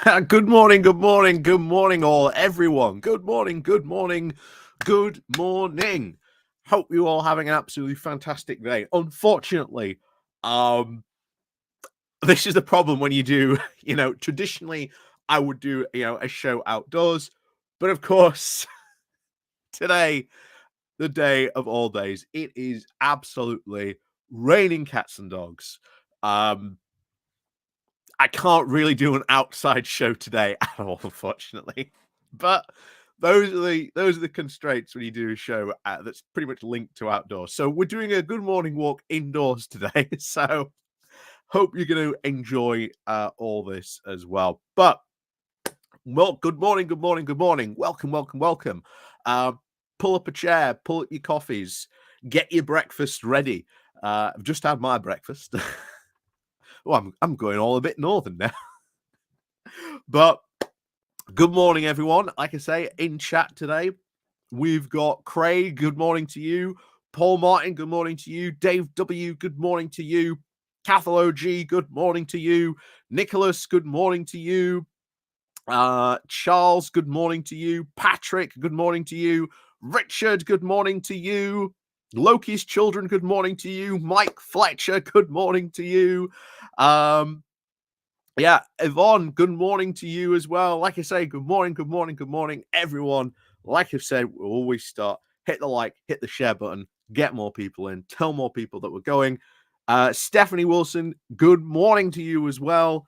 Good morning, good morning, good morning, all, everyone. Good morning, good morning, good morning. Hope you all having an absolutely fantastic day. Unfortunately, this is the problem when you do, traditionally I would do, a show outdoors, but of course, today, the day of all days, it is absolutely raining cats and dogs. I can't really do an outside show today at all, unfortunately. But those are the constraints when you do a show that's pretty much linked to outdoors. So we're doing a good morning walk indoors today. So hope you're going to enjoy all this as well. But good morning, good morning, good morning. Welcome, welcome, welcome. Pull up a chair, pull up your coffees, get your breakfast ready. I've just had my breakfast. Oh, I'm going all a bit northern now. But good morning, everyone. Like I say, in chat today, we've got Craig, good morning to you. Paul Martin, good morning to you. Dave W, good morning to you. Cathal OG, good morning to you. Nicholas, good morning to you. Charles, good morning to you. Patrick, good morning to you. Richard, good morning to you. Loki's children, good morning to you. Mike Fletcher, good morning to you. Yeah, Yvonne, good morning to you as well. Like I say, good morning, good morning, good morning, everyone. Like I've said, we'll always start, hit the like, hit the share button, get more people in, tell more people that we're going. Stephanie Wilson, good morning to you as well.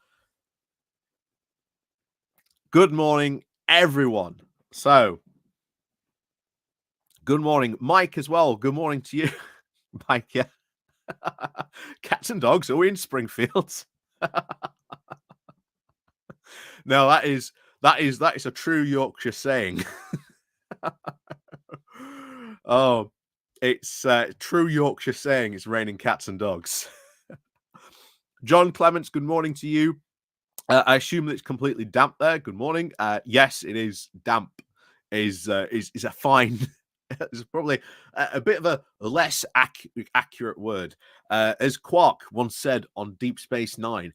Good morning, everyone. So, good morning, Mike, as well. Good morning to you, Mike. Yeah, cats and dogs are we in Springfield? No, that is a true Yorkshire saying. Oh, it's true Yorkshire saying. It's raining cats and dogs. John Clements, good morning to you. I assume that it's completely damp there. Good morning. Yes, it is damp. Is a fine. It's probably a bit of a less accurate word. As Quark once said on Deep Space Nine,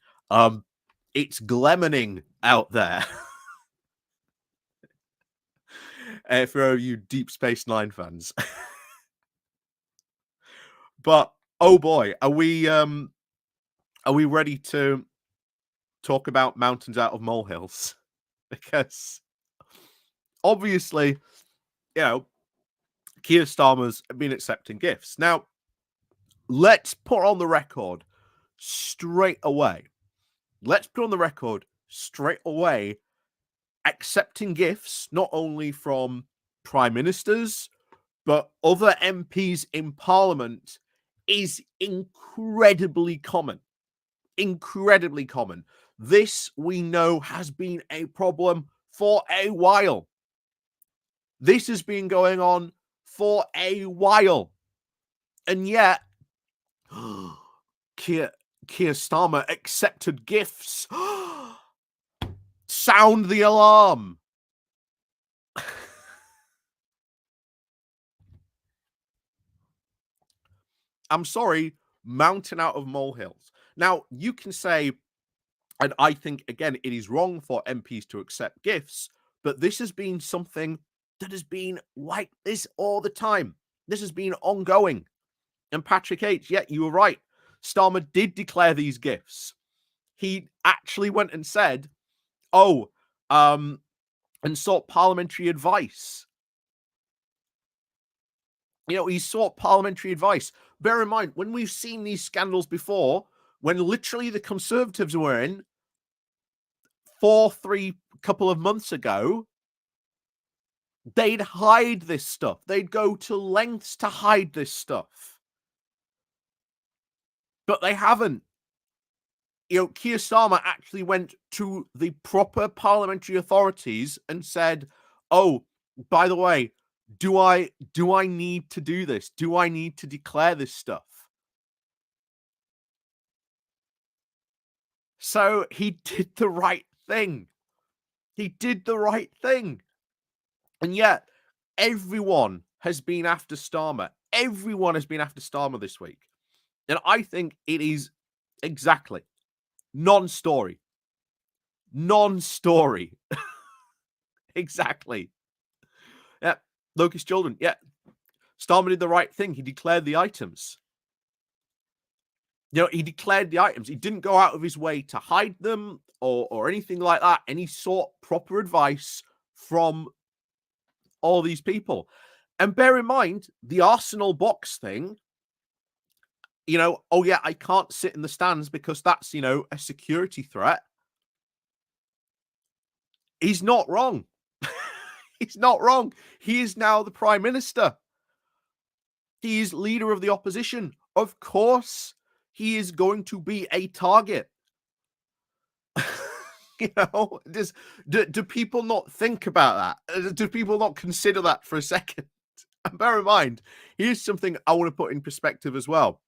it's glemoning out there. For you Deep Space Nine fans. But oh boy, are we ready to talk about mountains out of molehills? Because obviously, Keir Starmer's been accepting gifts. Now, let's put on the record straight away. Accepting gifts, not only from prime ministers, but other MPs in Parliament, is incredibly common. Incredibly common. This, we know, has been a problem for a while. This has been going on for a while. And yet, Keir Starmer accepted gifts. Sound the alarm. I'm sorry, mountain out of molehills. Now, you can say, and I think, again, it is wrong for MPs to accept gifts, but this has been something that has been like this all the time. This has been ongoing. And Patrick H., yeah, you were right. Starmer did declare these gifts. He actually went and said, and sought parliamentary advice. He sought parliamentary advice. Bear in mind, when we've seen these scandals before, when literally the Conservatives were in, 3 couple of months ago, they'd hide this stuff. They'd go to lengths to hide this stuff. But they haven't. Keir Starmer actually went to the proper parliamentary authorities and said, oh, by the way, do I need to do this? Do I need to declare this stuff? So he did the right thing. He did the right thing. And yet, everyone has been after Starmer. Everyone has been after Starmer this week. And I think it is exactly non-story. Non-story. Exactly. Yeah. Locust children. Yeah. Starmer did the right thing. He declared the items. He declared the items. He didn't go out of his way to hide them or anything like that. And he sought proper advice from all these people. And bear in mind, the Arsenal box thing, oh yeah, I can't sit in the stands because that's, a security threat. He's not wrong. He's not wrong. He is now the prime minister. He is leader of the opposition. Of course, he is going to be a target. Do people not think about that? Do people not consider that for a second? And bear in mind, here's something I want to put in perspective as well.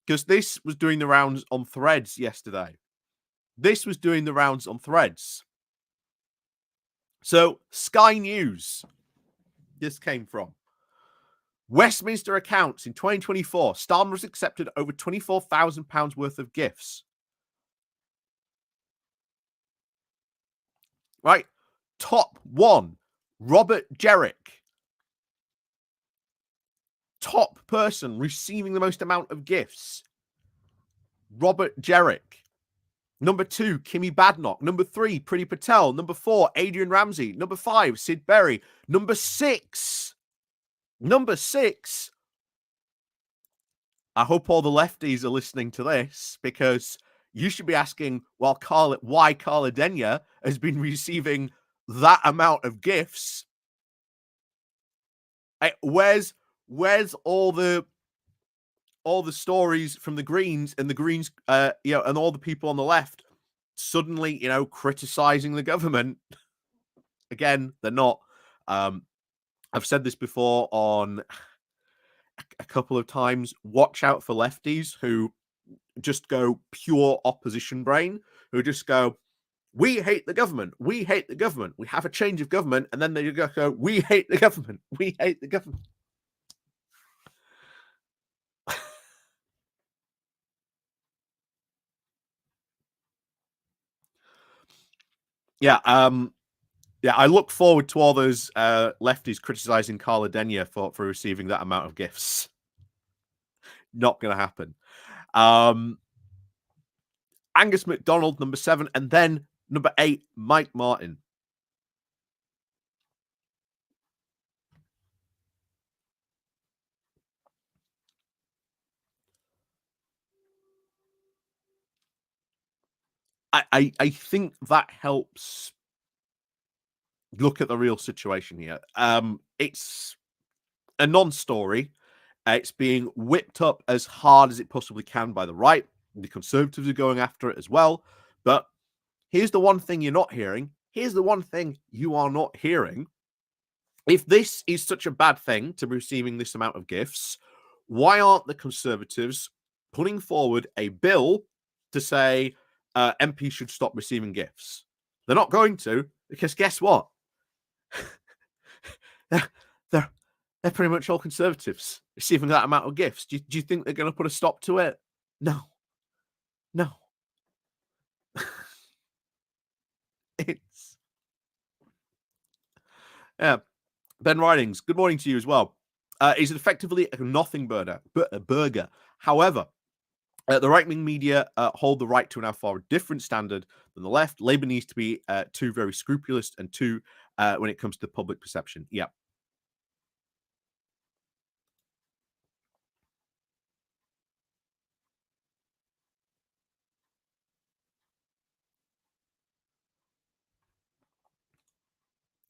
Because this was doing the rounds on Threads yesterday. This was doing the rounds on Threads. So, Sky News, this came from Westminster accounts in 2024. Starmer has accepted over £24,000 worth of gifts. Right? Top one, Robert Jerrick. Top person receiving the most amount of gifts, Robert Jerrick. Number 2, Kimmy Badnock. Number 3, Priti Patel. Number 4, Adrian Ramsey. Number 5, Sid Berry. Number 6. I hope all the lefties are listening to this, because you should be asking, why Carla Denyer has been receiving that amount of gifts. Where's all the stories from the Greens and and all the people on the left suddenly, criticizing the government? Again, they're not. I've said this before on a couple of times. Watch out for lefties who just go pure opposition brain, who just go, we hate the government. We hate the government. We have a change of government. And then they go, we hate the government. We hate the government. Yeah. I look forward to all those lefties criticizing Carla Denyer for receiving that amount of gifts. Not going to happen. Angus MacDonald, number 7, and then number 8, Mike Martin. I think that helps look at the real situation here. It's a non-story. It's being whipped up as hard as it possibly can by the right. The Conservatives are going after it as well. But here's the one thing you're not hearing. Here's the one thing you are not hearing. If this is such a bad thing to be receiving this amount of gifts, why aren't the Conservatives putting forward a bill to say MPs should stop receiving gifts? They're not going to, because guess what? they're pretty much all Conservatives receiving that amount of gifts. Do you think they're going to put a stop to it? No. It's Ben Ridings, good morning to you as well. Is it effectively a nothing burger? However, the right-wing media hold the right to an far different standard than the left. Labour needs to be too very scrupulous and too when it comes to public perception. Yeah.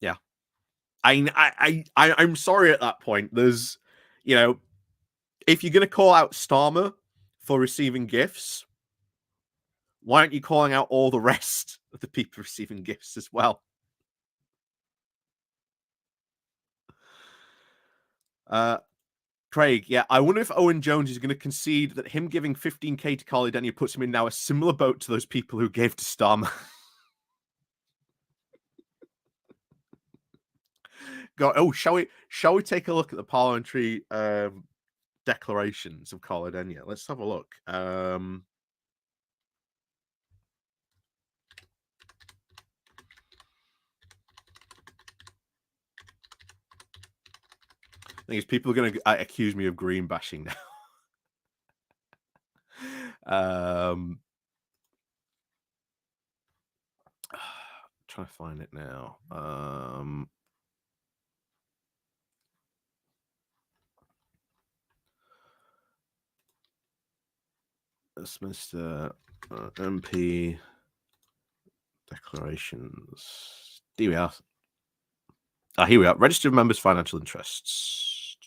Yeah. I'm sorry at that point. There's, if you're going to call out Starmer for receiving gifts, why aren't you calling out all the rest of the people receiving gifts as well? Craig, yeah, I wonder if Owen Jones is going to concede that him giving 15k to Carly Denyer puts him in now a similar boat to those people who gave to Starmer. Shall we take a look at the parliamentary declarations of Carly Denyer? Let's have a look. Thing is, people are going to accuse me of green bashing now. Trying to find it now. Westminster MP declarations. Here we are. Here we are. Registered members' financial interests.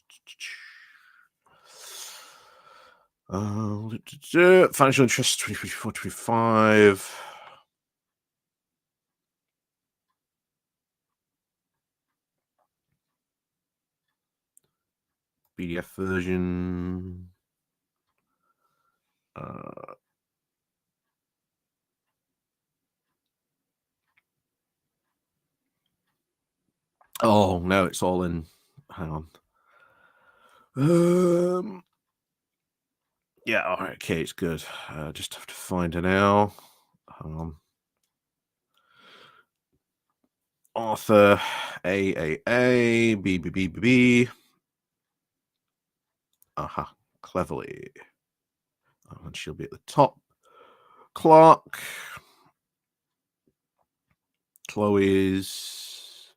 Financial interests 2024-25. PDF version. Oh no, it's all in. Hang on. Yeah, all right, okay, it's good. Just have to find it now. Hang on. Author AAA B. Aha, cleverly. And she'll be at the top. Clark. Chloe's.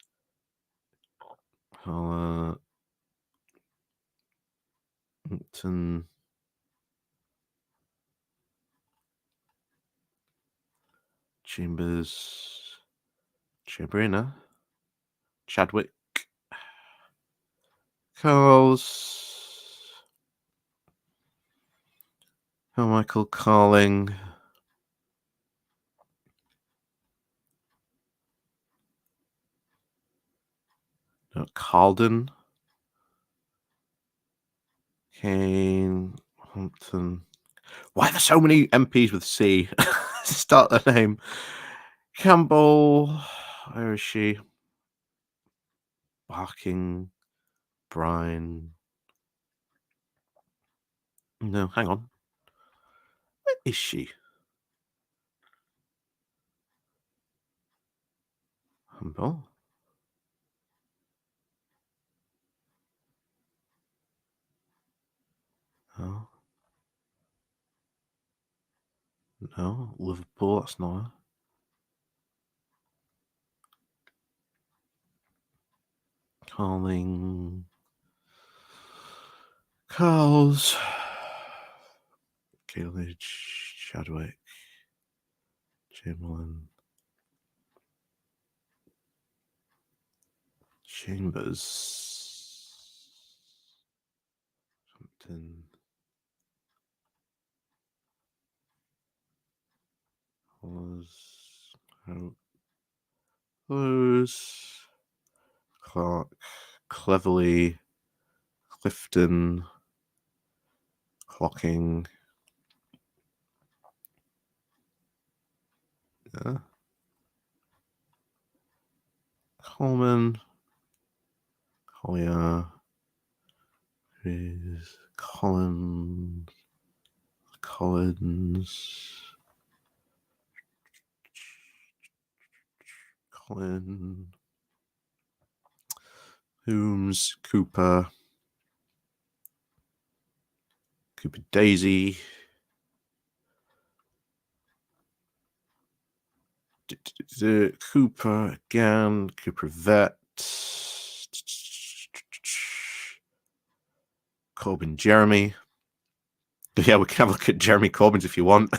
Hampton. Chambers. Chabrina. Chadwick. Carls. Michael Carling. Carlden. Kane. Hampton. Why are there so many MPs with C? Start their name. Campbell. Where is she? Barking. Brian. No, hang on. Where is she? Humble. Oh. No, Liverpool, that's not her. Calling. Carls. Gilage. Chadwick. Chamberlain. Chambers. Hampton. Close. Clark. Cleverly. Clifton. Clocking. Yeah. Coleman. Collier. Is Collins. Colin. Holmes. Cooper. Daisy. Cooper again. Cooper Vet. Corbyn Jeremy. Yeah, we can have a look at Jeremy Corbyn's if you want.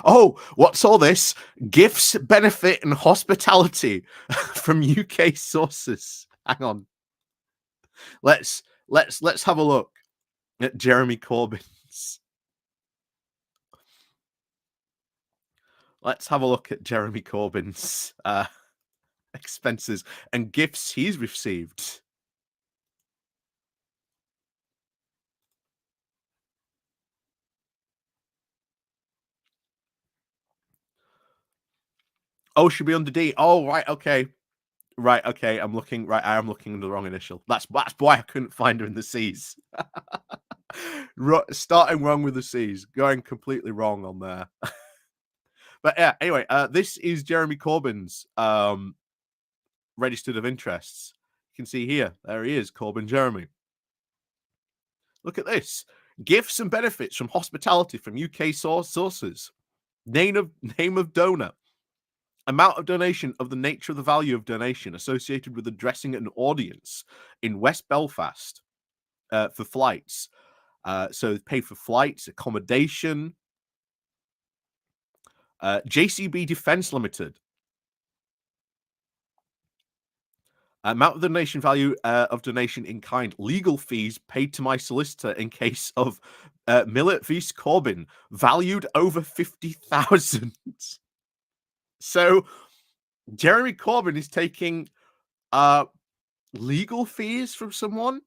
Oh, what's all this? Gifts, benefit, and hospitality from UK sources. Hang on. Let's have a look at Jeremy Corbyn's. Let's have a look at Jeremy Corbyn's expenses and gifts he's received. Oh, should be under D. Oh, right, okay. Right, okay. I am looking under the wrong initial. That's why I couldn't find her in the C's. Starting wrong with the C's, going completely wrong on there. But yeah, anyway, this is Jeremy Corbyn's registered of interests. You can see here, there he is, Corbyn Jeremy. Look at this. Gifts and benefits from hospitality from UK sources. Name of name of donor. Amount of donation of the nature of the value of donation associated with addressing an audience in West Belfast for flights. So pay for flights, accommodation. JCB Defence Limited. Amount of donation value of donation in kind. Legal fees paid to my solicitor in case of Millet v Corbyn, valued over 50,000. So Jeremy Corbyn is taking legal fees from someone.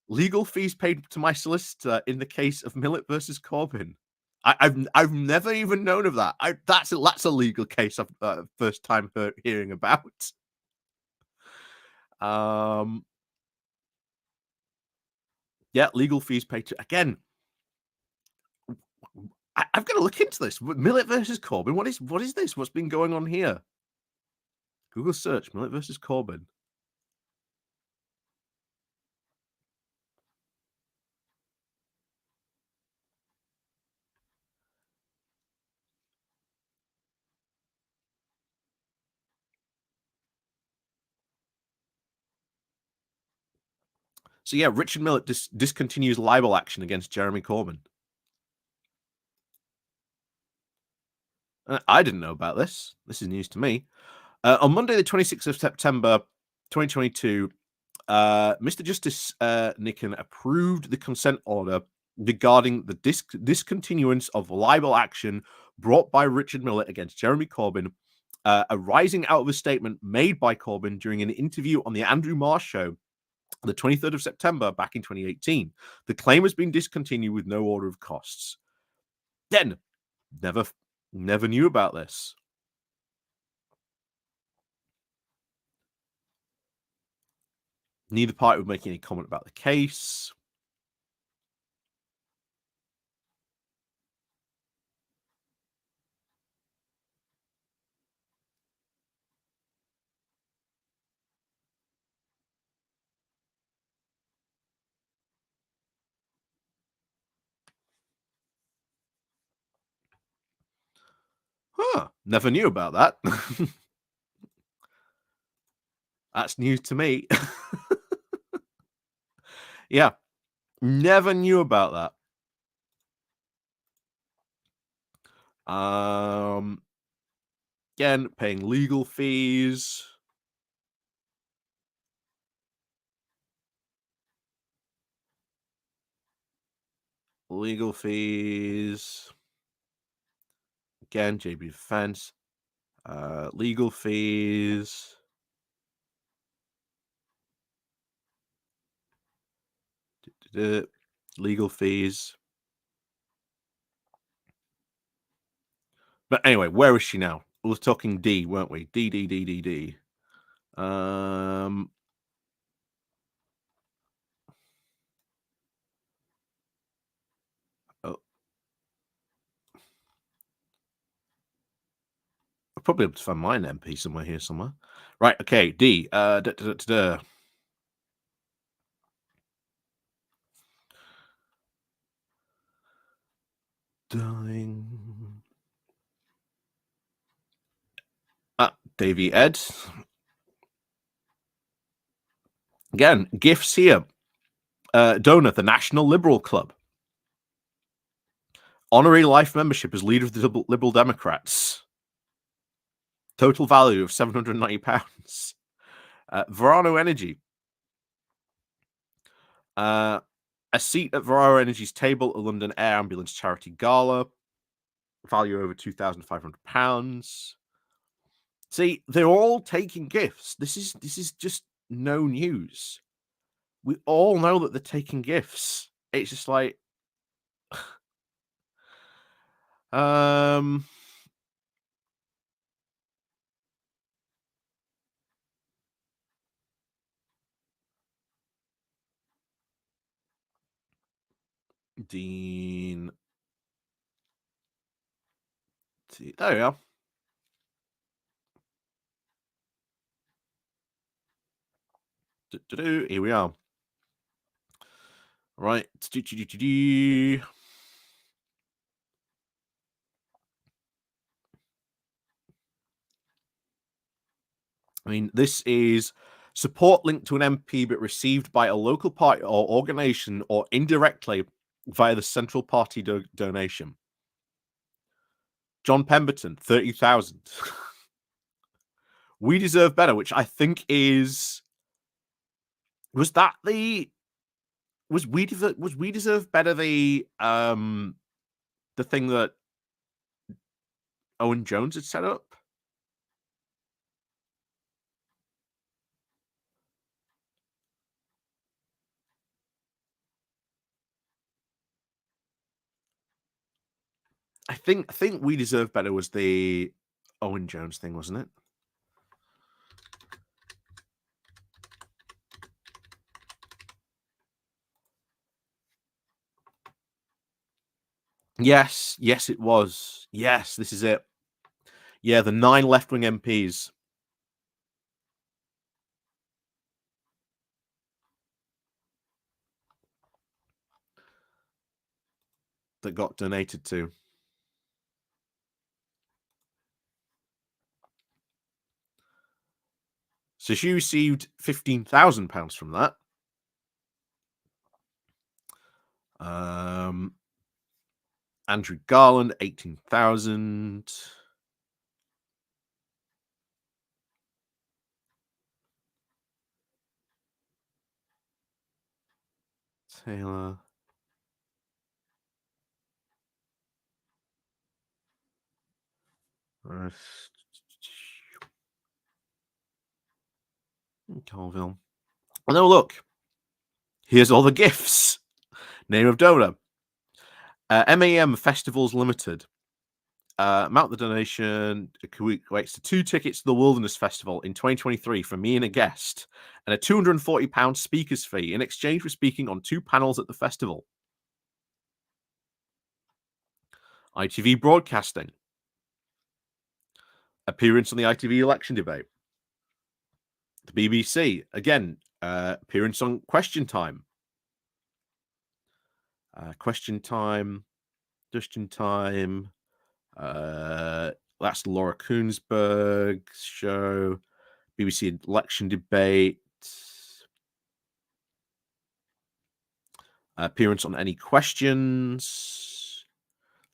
Legal fees paid to my solicitor in the case of Millet versus Corbyn. I've never even known of that. That's a legal case I've first time hearing about. Yeah, legal fees paid to again. I've got to look into this. Millet versus Corbyn. What is this? What's been going on here? Google search Millet versus Corbyn. So yeah, Richard Millet discontinues libel action against Jeremy Corbyn. I didn't know about this. This is news to me. On Monday, the 26th of September, 2022, Mr. Justice Nicken approved the consent order regarding the discontinuance of libel action brought by Richard Millet against Jeremy Corbyn, arising out of a statement made by Corbyn during an interview on the Andrew Marr Show the 23rd of September back in 2018. The claim has been discontinued with no order of costs. Then, never knew about this. Neither party would make any comment about the case. Huh, never knew about that. That's news to me. Yeah, never knew about that. Again, paying legal fees. Legal fees. Again, JB Defense. Legal fees. Legal fees. But anyway, where is she now? We were talking D, weren't we? D. Oh, I'll probably able to find my MP somewhere here somewhere. Right, okay, D. Darling. Davy Ed. Again, gifts here. Donor, the National Liberal Club. Honorary life membership as leader of the Liberal Democrats. Total value of £790. Verano Energy. A seat at Verano Energy's table at London Air Ambulance Charity Gala. Value over £2,500. See, they're all taking gifts. This is just no news. We all know that they're taking gifts. It's just like, Dean. There we are. Here we are. Right. I mean, this is support linked to an MP but received by a local party or organization or indirectly via the central party donation. John Pemberton, 30,000. We Deserve Better, which I think is was that the was We Deserve Better the thing that Owen Jones had set up? I think We Deserve Better was the Owen Jones thing, wasn't it? Yes, yes, it was. Yes, this is it. Yeah, the 9 left-wing MPs that got donated to. So she received £15,000 from that. Andrew Garland, 18,000. Taylor. Colville. Oh, no, look. Here's all the gifts. Name of donor. MAM Festivals Limited. Amount the donation equates to 2 tickets to the Wilderness Festival in 2023 for me and a guest, and a £240 speaker's fee in exchange for speaking on 2 panels at the festival. ITV Broadcasting. Appearance on the ITV election debate. The BBC, again, appearance on Question Time. Question Time, Dustin Time. That's Laura Koonsberg's show. BBC election debate. Appearance on Any Questions.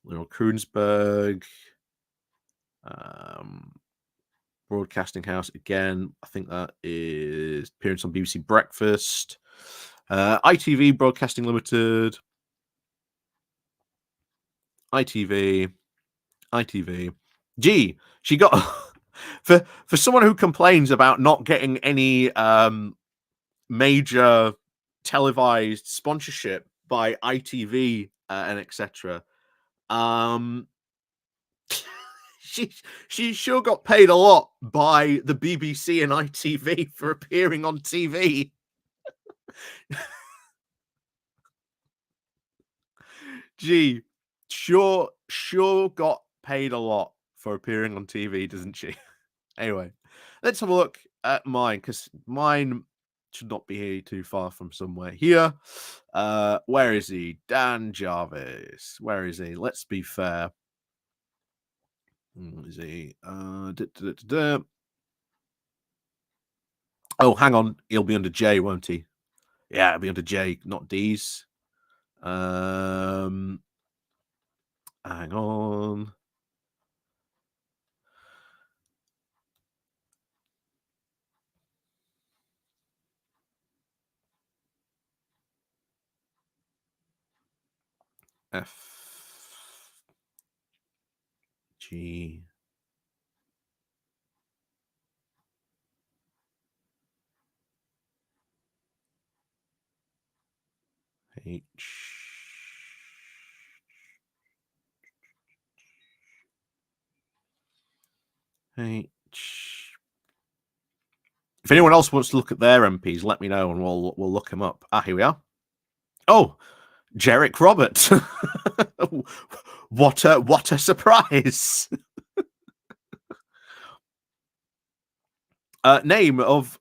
Laura Koonsberg. Broadcasting House again. I think that is appearance on BBC Breakfast. ITV Broadcasting Limited. ITV. Gee, she got for someone who complains about not getting any major televised sponsorship by ITV and etc. She sure got paid a lot by the BBC and ITV for appearing on TV. Gee, sure got paid a lot for appearing on TV, doesn't she? Anyway, let's have a look at mine, because mine should not be too far from somewhere here. Where is he? Dan Jarvis. Where is he? Let's be fair. Where is he? Oh, hang on. He'll be under J, won't he? Yeah, it'll be under J, not D's. Hang on. F G H H. If anyone else wants to look at their MPs, let me know and we'll look them up. Ah, here we are. Oh, Jarek Roberts. What a surprise. Name of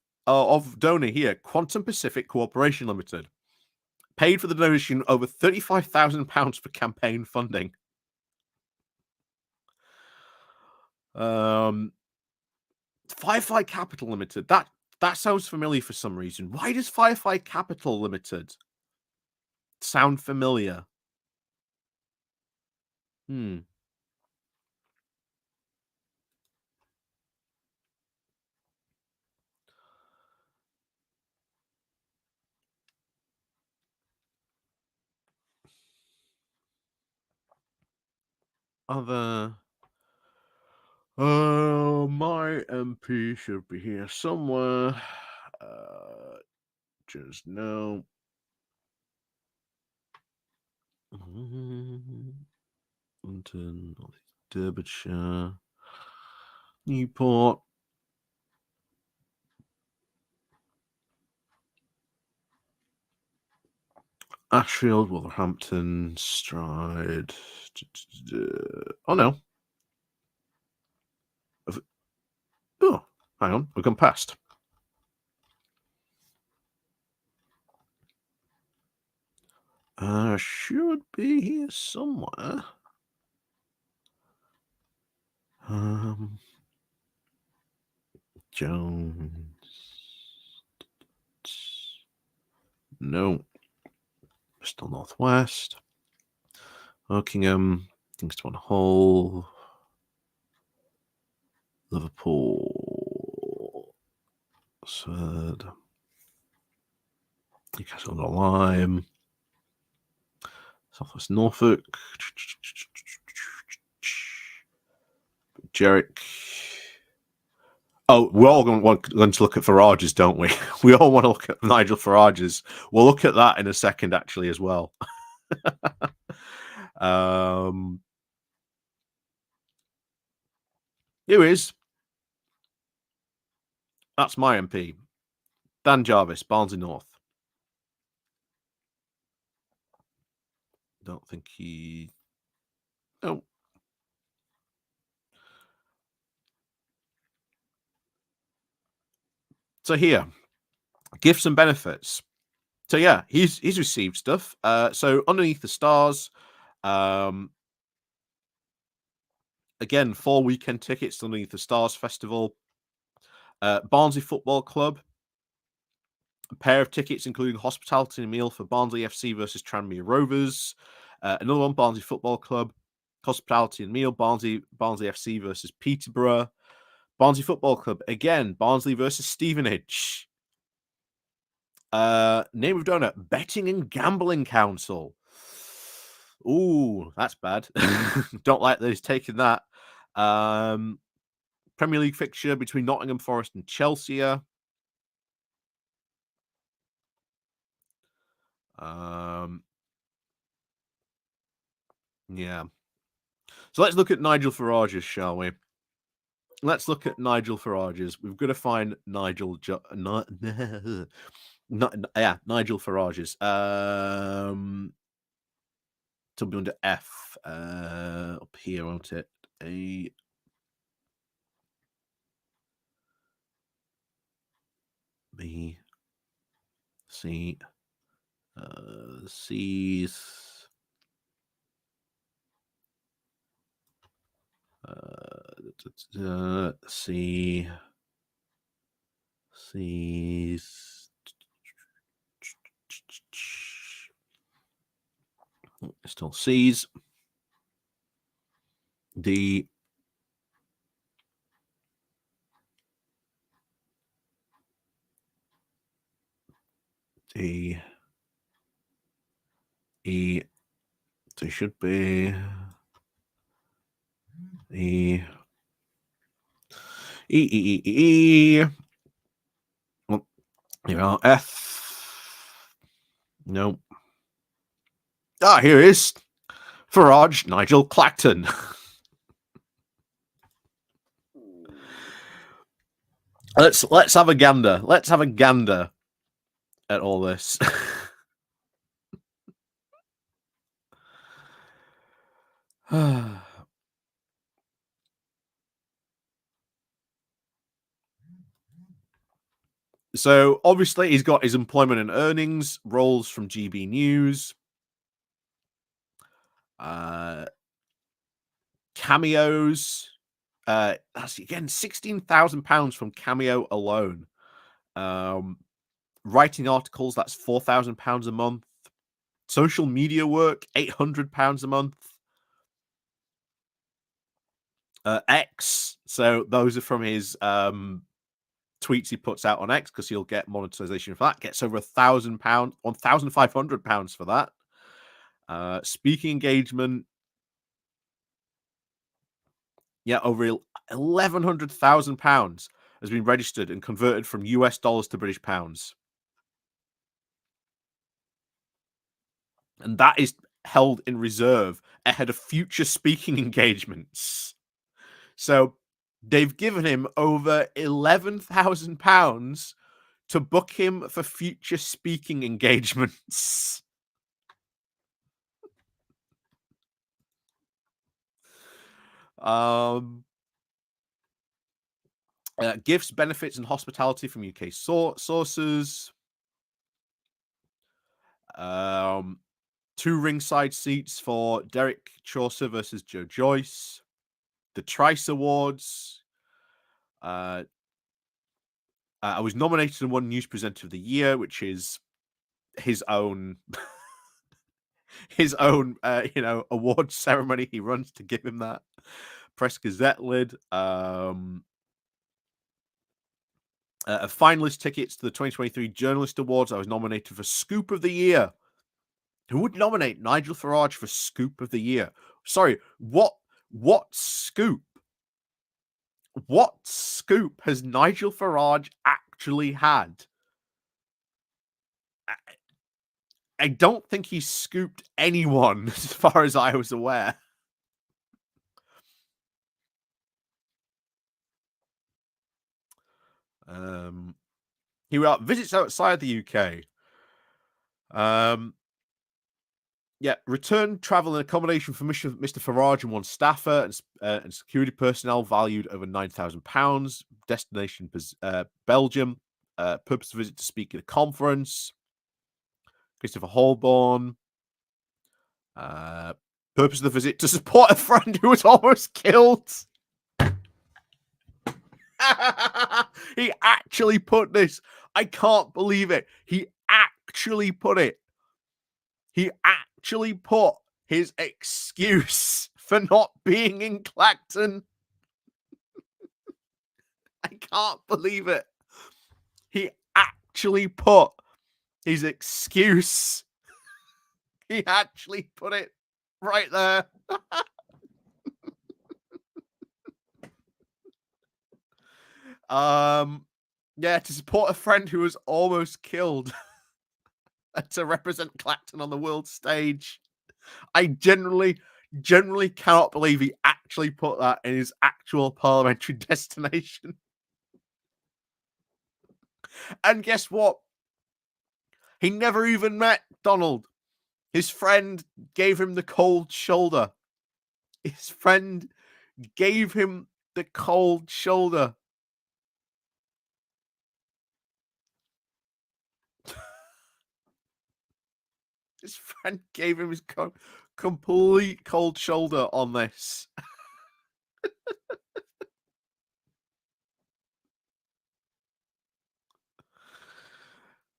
donor here, Quantum Pacific Corporation Limited. paid for the donation over £35,000 for campaign funding. Firefly Capital Limited. That sounds familiar for some reason. Why does Firefly Capital Limited sound familiar? Other. My MP should be here somewhere. Just no. London, Derbyshire, Newport, Ashfield, Wolverhampton, Stride. Oh no. Oh, hang on, we've gone past. Should be here somewhere. Jones. No. Bristol Northwest. Oakingham. Kingston Hull. Liverpool. Third. Newcastle on Lyme. Southwest Norfolk. Jerrick. Oh, we're all going to look at Farage's, don't we? We all want to look at Nigel Farage's. We'll look at that in a second, actually, as well. Who is? That's my MP. Dan Jarvis, Barnsley North. Don't think he... No. So here, gifts and benefits. So yeah, he's received stuff. So Underneath the Stars, again, 4 weekend tickets to Underneath the Stars Festival. Barnsley Football Club, a pair of tickets including hospitality and a meal for Barnsley FC versus Tranmere Rovers. Another one, Barnsley Football Club, hospitality and meal, Barnsley FC versus Peterborough. Barnsley Football Club, again, Barnsley versus Stevenage. Name of donor, Betting and Gambling Council. Ooh, that's bad. Don't like that he's taken that. Premier League fixture between Nottingham Forest and Chelsea. Yeah. So let's look at Nigel Farage's, shall we? Let's look at Nigel Farage's. We've got to find Nigel Farage's. To be under F up here, won't it? A B C C's C C's still C's D D E. So it should be E. Well, here are F. No. Ah, here it is. Farage Nigel Clacton. Let's have a gander. Let's have a gander at all this. So obviously he's got his employment and earnings, roles from GB News, uh, cameos. That's again £16,000 from Cameo alone. Um, Writing articles, that's £4,000 a month. Social media work, £800 a month. X, so those are from his tweets he puts out on X because he'll get monetization for that. Gets over £1,000, £1,500 for that. Speaking engagement, yeah, over £1,100,000 has been registered and converted from US dollars to British pounds. And that is held in reserve ahead of future speaking engagements. So they've given him over £11,000 to book him for future speaking engagements. Um, Gifts, benefits, and hospitality from UK sources. 2 ringside seats for Derek Chaucer versus Joe Joyce. The Trice Awards. I was nominated and won News Presenter of the Year, which is his own award ceremony he runs to give him that. Press Gazette lid. Finalist tickets to the 2023 Journalist Awards. I was nominated for Scoop of the Year. Who would nominate Nigel Farage for Scoop of the Year? Sorry, what scoop? What scoop has Nigel Farage actually had? I don't think he scooped anyone as far as I was aware. Here we are. Visits outside the UK. Return travel and accommodation for Mr. Farage and one staffer and security personnel valued over £9,000. Destination Belgium. Purpose of visit to speak at a conference. Christopher Holborn. Purpose of the visit to support a friend who was almost killed. He actually put this. I can't believe it. He actually put it. He actually put his excuse for not being in Clacton. I can't believe it. He actually put his excuse. He actually put it right there. To support a friend who was almost killed. To represent Clacton on the world stage. I generally cannot believe he actually put that in his actual parliamentary destination. And guess what? He never even met Donald. His friend gave him the cold shoulder. His friend gave him the cold shoulder. His friend gave him his complete cold shoulder on this.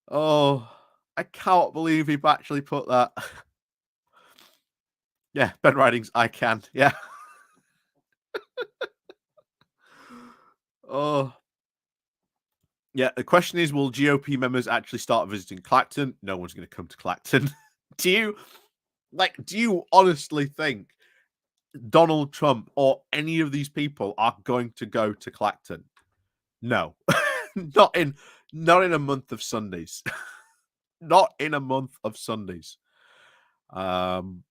Oh, I can't believe he actually put that. Yeah, Ben Riding's I Can. Yeah. Oh. Yeah, the question is, will GOP members actually start visiting Clacton? No one's going to come to Clacton. Do you honestly think Donald Trump or any of these people are going to go to Clacton? No. not in a month of Sundays. Not in a month of Sundays. Land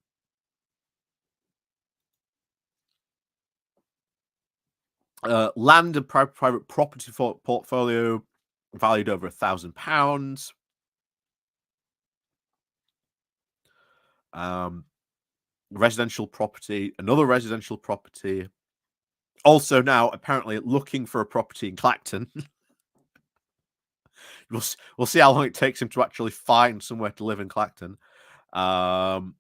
and private property portfolio valued over £1,000. Residential property, another residential property. Also now apparently looking for a property in Clacton. We'll see how long it takes him to actually find somewhere to live in Clacton. Um,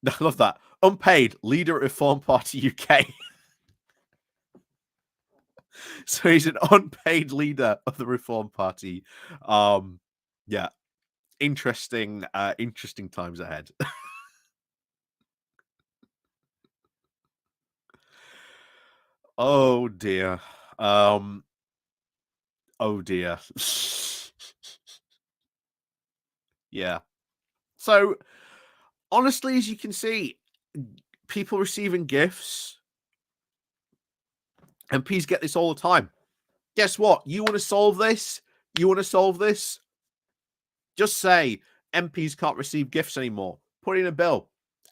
I love that. Unpaid leader at Reform Party UK. So he's an unpaid leader of the Reform Party. Yeah, interesting times ahead. Oh dear. Um, oh dear. Yeah. So honestly, as you can see, people receiving gifts, MPs get this all the time. Guess what? You want to solve this? You want to solve this? Just say MPs can't receive gifts anymore. Put in a bill.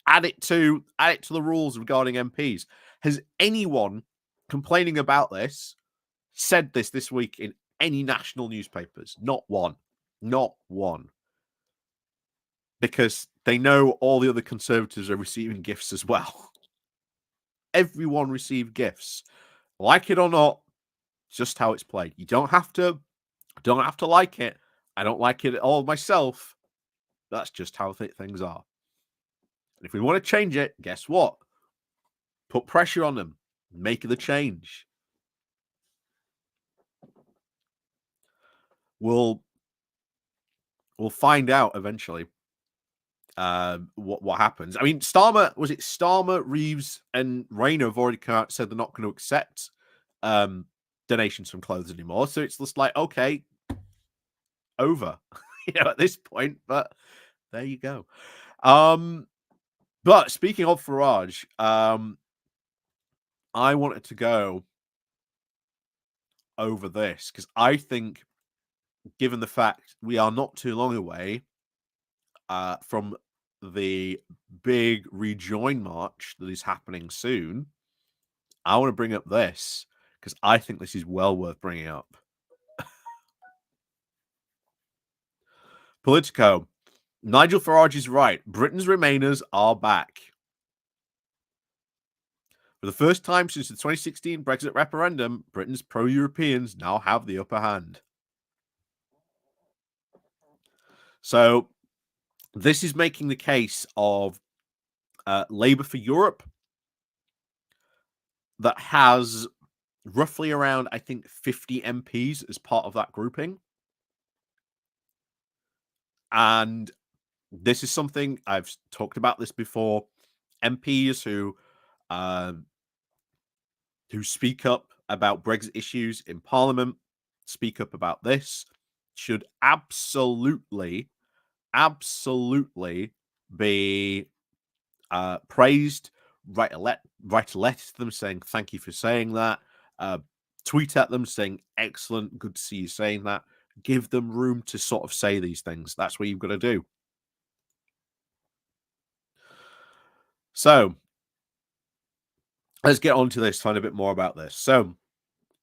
Add it to the rules regarding MPs. Has anyone complaining about this said this week in any national newspapers? Not one. Not one. Because they know all the other Conservatives are receiving gifts as well. Everyone received gifts. Like it or not, just how it's played. You don't have to like it. I don't like it at all myself. That's just how things are. And if we want to change it, guess what? Put pressure on them. Make the change. We'll find out eventually what happens. I mean, Starmer, Reeves, and Rayner have already come out and said they're not going to accept donations from clothes anymore. So it's just like, okay, over, at this point. But there you go. But speaking of Farage, I wanted to go over this because I think, given the fact we are not too long away from the big rejoin march that is happening soon, I want to bring up this because I think this is well worth bringing up. Politico. Nigel Farage is right. Britain's Remainers are back. For the first time since the 2016 Brexit referendum, Britain's pro-Europeans now have the upper hand. So this is making the case of Labour for Europe that has roughly around, I think, 50 MPs as part of that grouping. And this is something I've talked about this before. MPs who speak up about Brexit issues in Parliament, speak up about this, should absolutely be praised. Write a letter to them saying thank you for saying that. Tweet at them saying excellent, good to see you saying that. Give them room to sort of say these things. That's what you've got to do. So let's get on to this, find a bit more about this. So,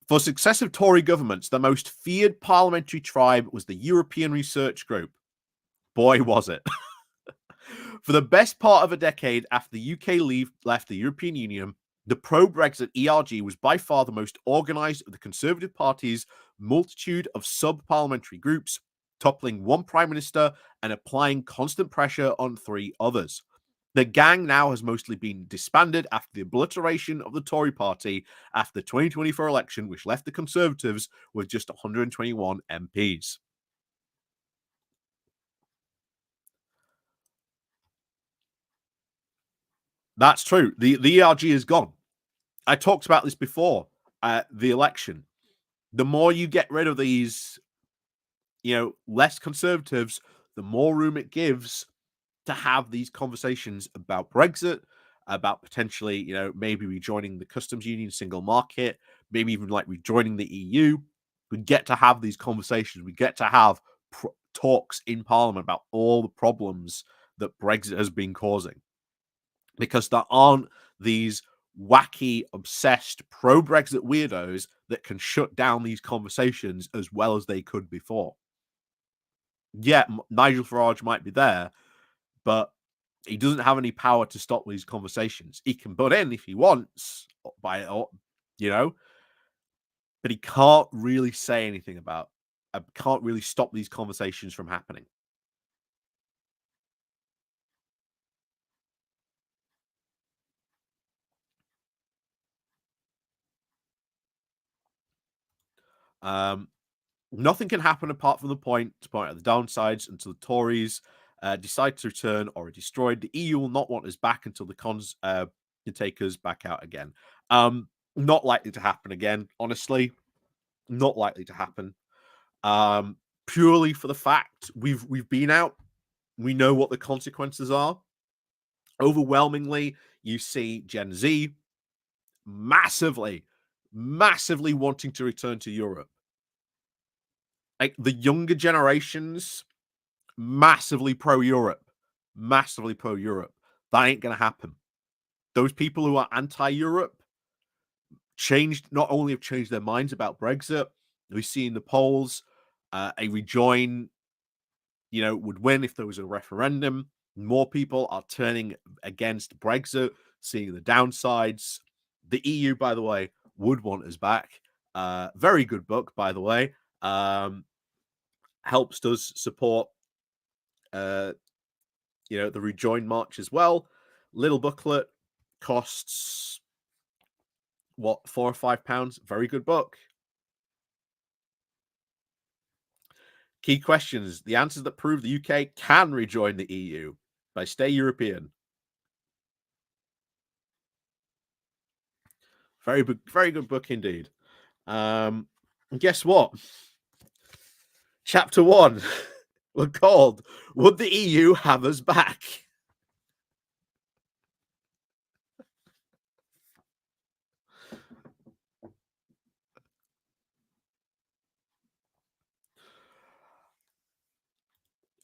for successive Tory governments, the most feared parliamentary tribe was the European Research Group. Boy, was it. For the best part of a decade after the UK left the European Union, the pro-Brexit ERG was by far the most organised of the Conservative Party's multitude of sub-parliamentary groups, toppling one Prime Minister and applying constant pressure on three others. The gang now has mostly been disbanded after the obliteration of the Tory party after the 2024 election, which left the Conservatives with just 121 MPs. That's true. The ERG is gone. I talked about this before. The election. The more you get rid of these, less conservatives, the more room it gives to have these conversations about Brexit, about potentially, maybe rejoining the customs union, single market, maybe even like rejoining the EU. We get to have these conversations. We get to have talks in Parliament about all the problems that Brexit has been causing, because there aren't these wacky, obsessed pro-Brexit weirdos that can shut down these conversations as well as they could before. Yeah, Nigel Farage might be there, but he doesn't have any power to stop these conversations. He can butt in if he wants, you know, but he can't really say anything about. Can't really stop these conversations from happening. Um, Nothing can happen apart from the point to point out the downsides until the Tories decide to return or are destroyed. The EU will not want us back until the cons can take us back out again. Not likely to happen again, honestly. Not likely to happen. Um, Purely for the fact we've been out. We know what the consequences are. Overwhelmingly, you see Gen Z massively, massively wanting to return to Europe. Like the younger generations, massively pro Europe, massively pro Europe. That ain't gonna happen. Those people who are anti Europe changed, not only have changed their minds about Brexit, we see in the polls a rejoin, would win if there was a referendum. More people are turning against Brexit, seeing the downsides. The EU, by the way, would want us back. Very good book, by the way. Helps us support, uh, the Rejoin March as well. Little booklet, costs what, £4 or £5. Very good book. Key questions: the answers that prove the UK can rejoin the EU by Stay European. Very good book indeed. And guess what? Chapter 1 were called "Would the EU Have Us Back?"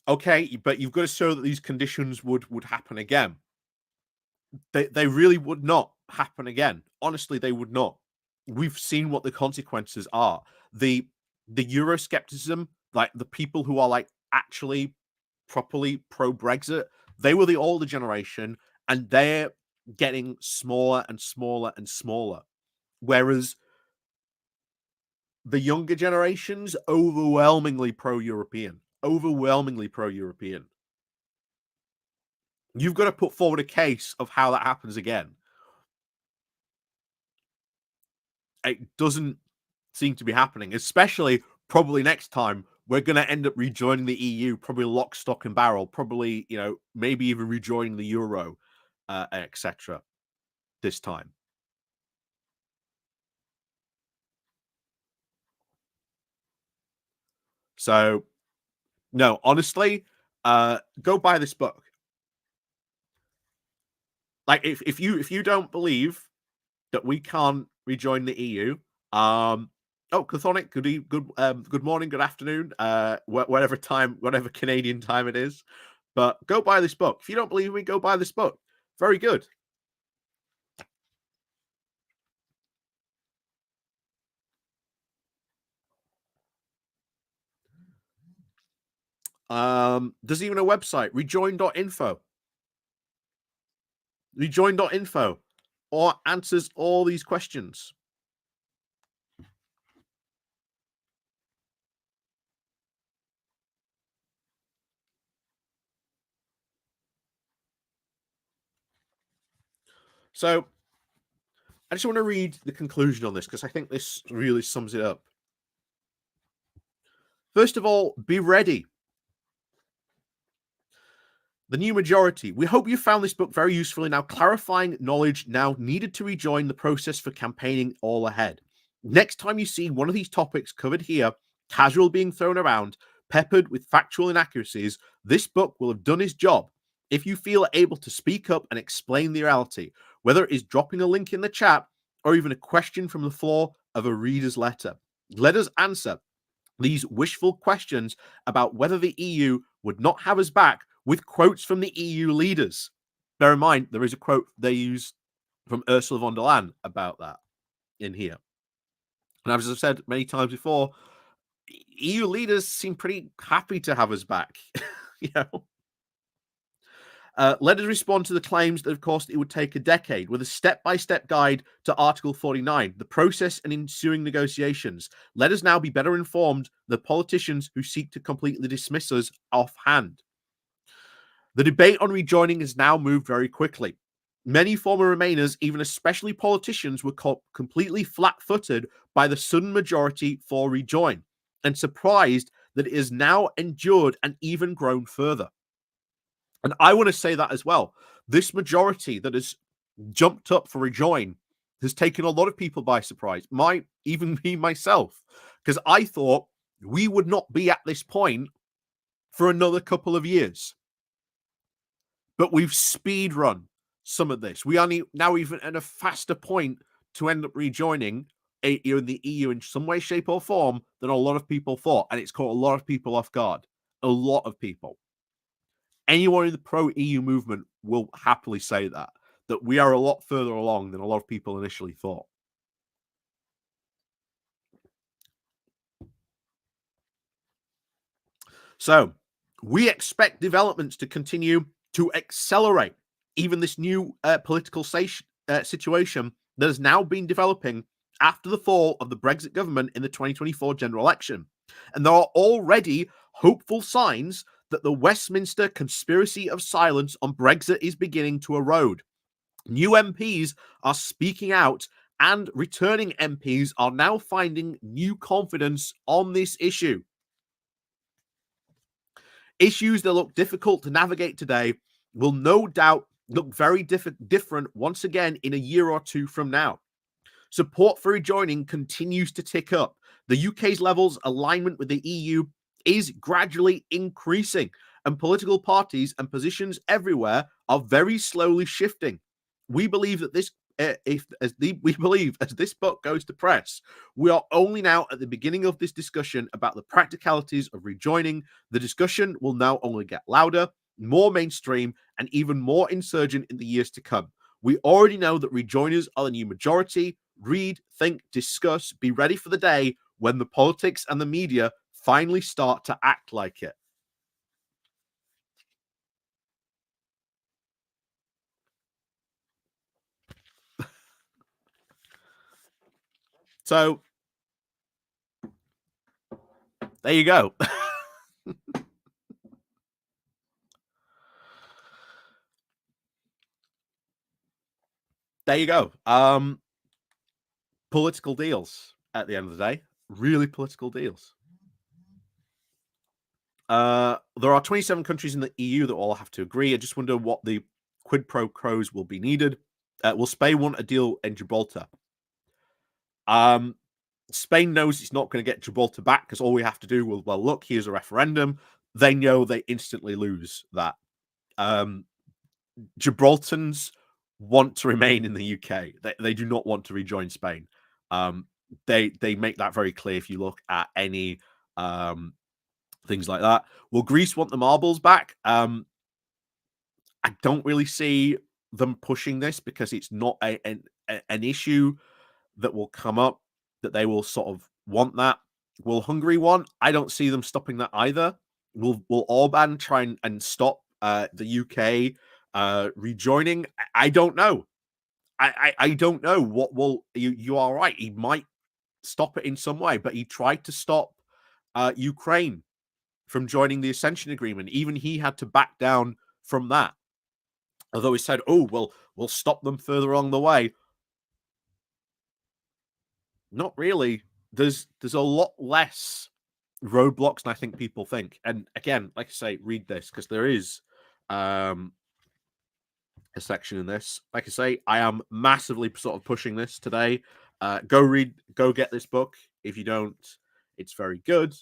Okay, but you've got to show that these conditions would happen again. They really would not happen again. Honestly, they would not. We've seen what the consequences are. The Euroscepticism, like the people who are like actually properly pro Brexit, they were the older generation, and they're getting smaller and smaller and smaller. Whereas the younger generations, overwhelmingly pro European, overwhelmingly pro European. You've got to put forward a case of how that happens again. It doesn't seem to be happening, especially probably next time we're going to end up rejoining the EU, probably lock, stock, and barrel, probably, maybe even rejoining the euro, etc. this time. So, no, honestly, go buy this book. Like, if you don't believe that we can't rejoin the EU, Chthonic, good morning, good afternoon, whatever Canadian time it is. But go buy this book. If you don't believe me, go buy this book. Very good. There's even a website, rejoin.info. Rejoin.info, or answers all these questions. So I just want to read the conclusion on this because I think this really sums it up. First of all, be ready. The new majority. We hope you found this book very useful in now clarifying knowledge now needed to rejoin the process for campaigning all ahead. Next time you see one of these topics covered here, casual being thrown around, peppered with factual inaccuracies, this book will have done its job. If you feel able to speak up and explain the reality, whether it is dropping a link in the chat or even a question from the floor of a reader's letter, let us answer these wishful questions about whether the EU would not have us back with quotes from the EU leaders. Bear in mind, there is a quote they use from Ursula von der Leyen about that in here. And as I've said many times before, EU leaders seem pretty happy to have us back. you know. Let us respond to the claims that, of course, it would take a decade with a step-by-step guide to Article 49, the process and ensuing negotiations. Let us now be better informed than politicians who seek to completely dismiss us offhand. The debate on rejoining has now moved very quickly. Many former Remainers, even especially politicians, were completely flat-footed by the sudden majority for rejoin and surprised that it has now endured and even grown further. And I want to say that as well. This majority that has jumped up for rejoin has taken a lot of people by surprise. Even me myself, because I thought we would not be at this point for another couple of years. But we've speed run some of this. We are now even at a faster point to end up rejoining the EU in some way, shape, or form than a lot of people thought. And it's caught a lot of people off guard. A lot of people. Anyone in the pro-EU movement will happily say that we are a lot further along than a lot of people initially thought. So we expect developments to continue to accelerate even this new political situation that has now been developing after the fall of the Brexit government in the 2024 general election. And there are already hopeful signs that the Westminster conspiracy of silence on Brexit is beginning to erode. New MPs are speaking out, and returning MPs are now finding new confidence on this issue. Issues that look difficult to navigate today will no doubt look very different once again in a year or two from now. Support for rejoining continues to tick up. The UK's levels alignment with the EU is gradually increasing, and political parties and positions everywhere are very slowly shifting. We believe that as this book goes to press, we are only now at the beginning of this discussion about the practicalities of rejoining. The discussion will now only get louder, more mainstream, and even more insurgent in the years to come. We already know that rejoiners are the new majority. Read, think, discuss, be ready for the day when the politics and the media finally start to act like it. So, there you go. There you go. Political deals at the end of the day. Really political deals. There are 27 countries in the EU that all have to agree. I just wonder what the quid pro quos will be needed. Will Spain want a deal in Gibraltar? Spain knows it's not going to get Gibraltar back because all we have to do will, well, look, here's a referendum. They know they instantly lose that. Gibraltans want to remain in the UK. They do not want to rejoin Spain. They make that very clear if you look at any things like that. Will Greece want the marbles back? I don't really see them pushing this because it's not an issue that will come up that they will sort of want that. Will Hungary want? I don't see them stopping that either. Will Orban try and stop the UK rejoining? I don't know. I don't know what will you are right. He might stop it in some way, but he tried to stop Ukraine from joining the Ascension Agreement. Even he had to back down from that. Although he said, "Oh, well, we'll stop them further along the way." Not really. There's a lot less roadblocks than I think people think. And again, like I say, read this because there is a section in this. Like I say, I am massively sort of pushing this today. Go get this book. If you don't, it's very good.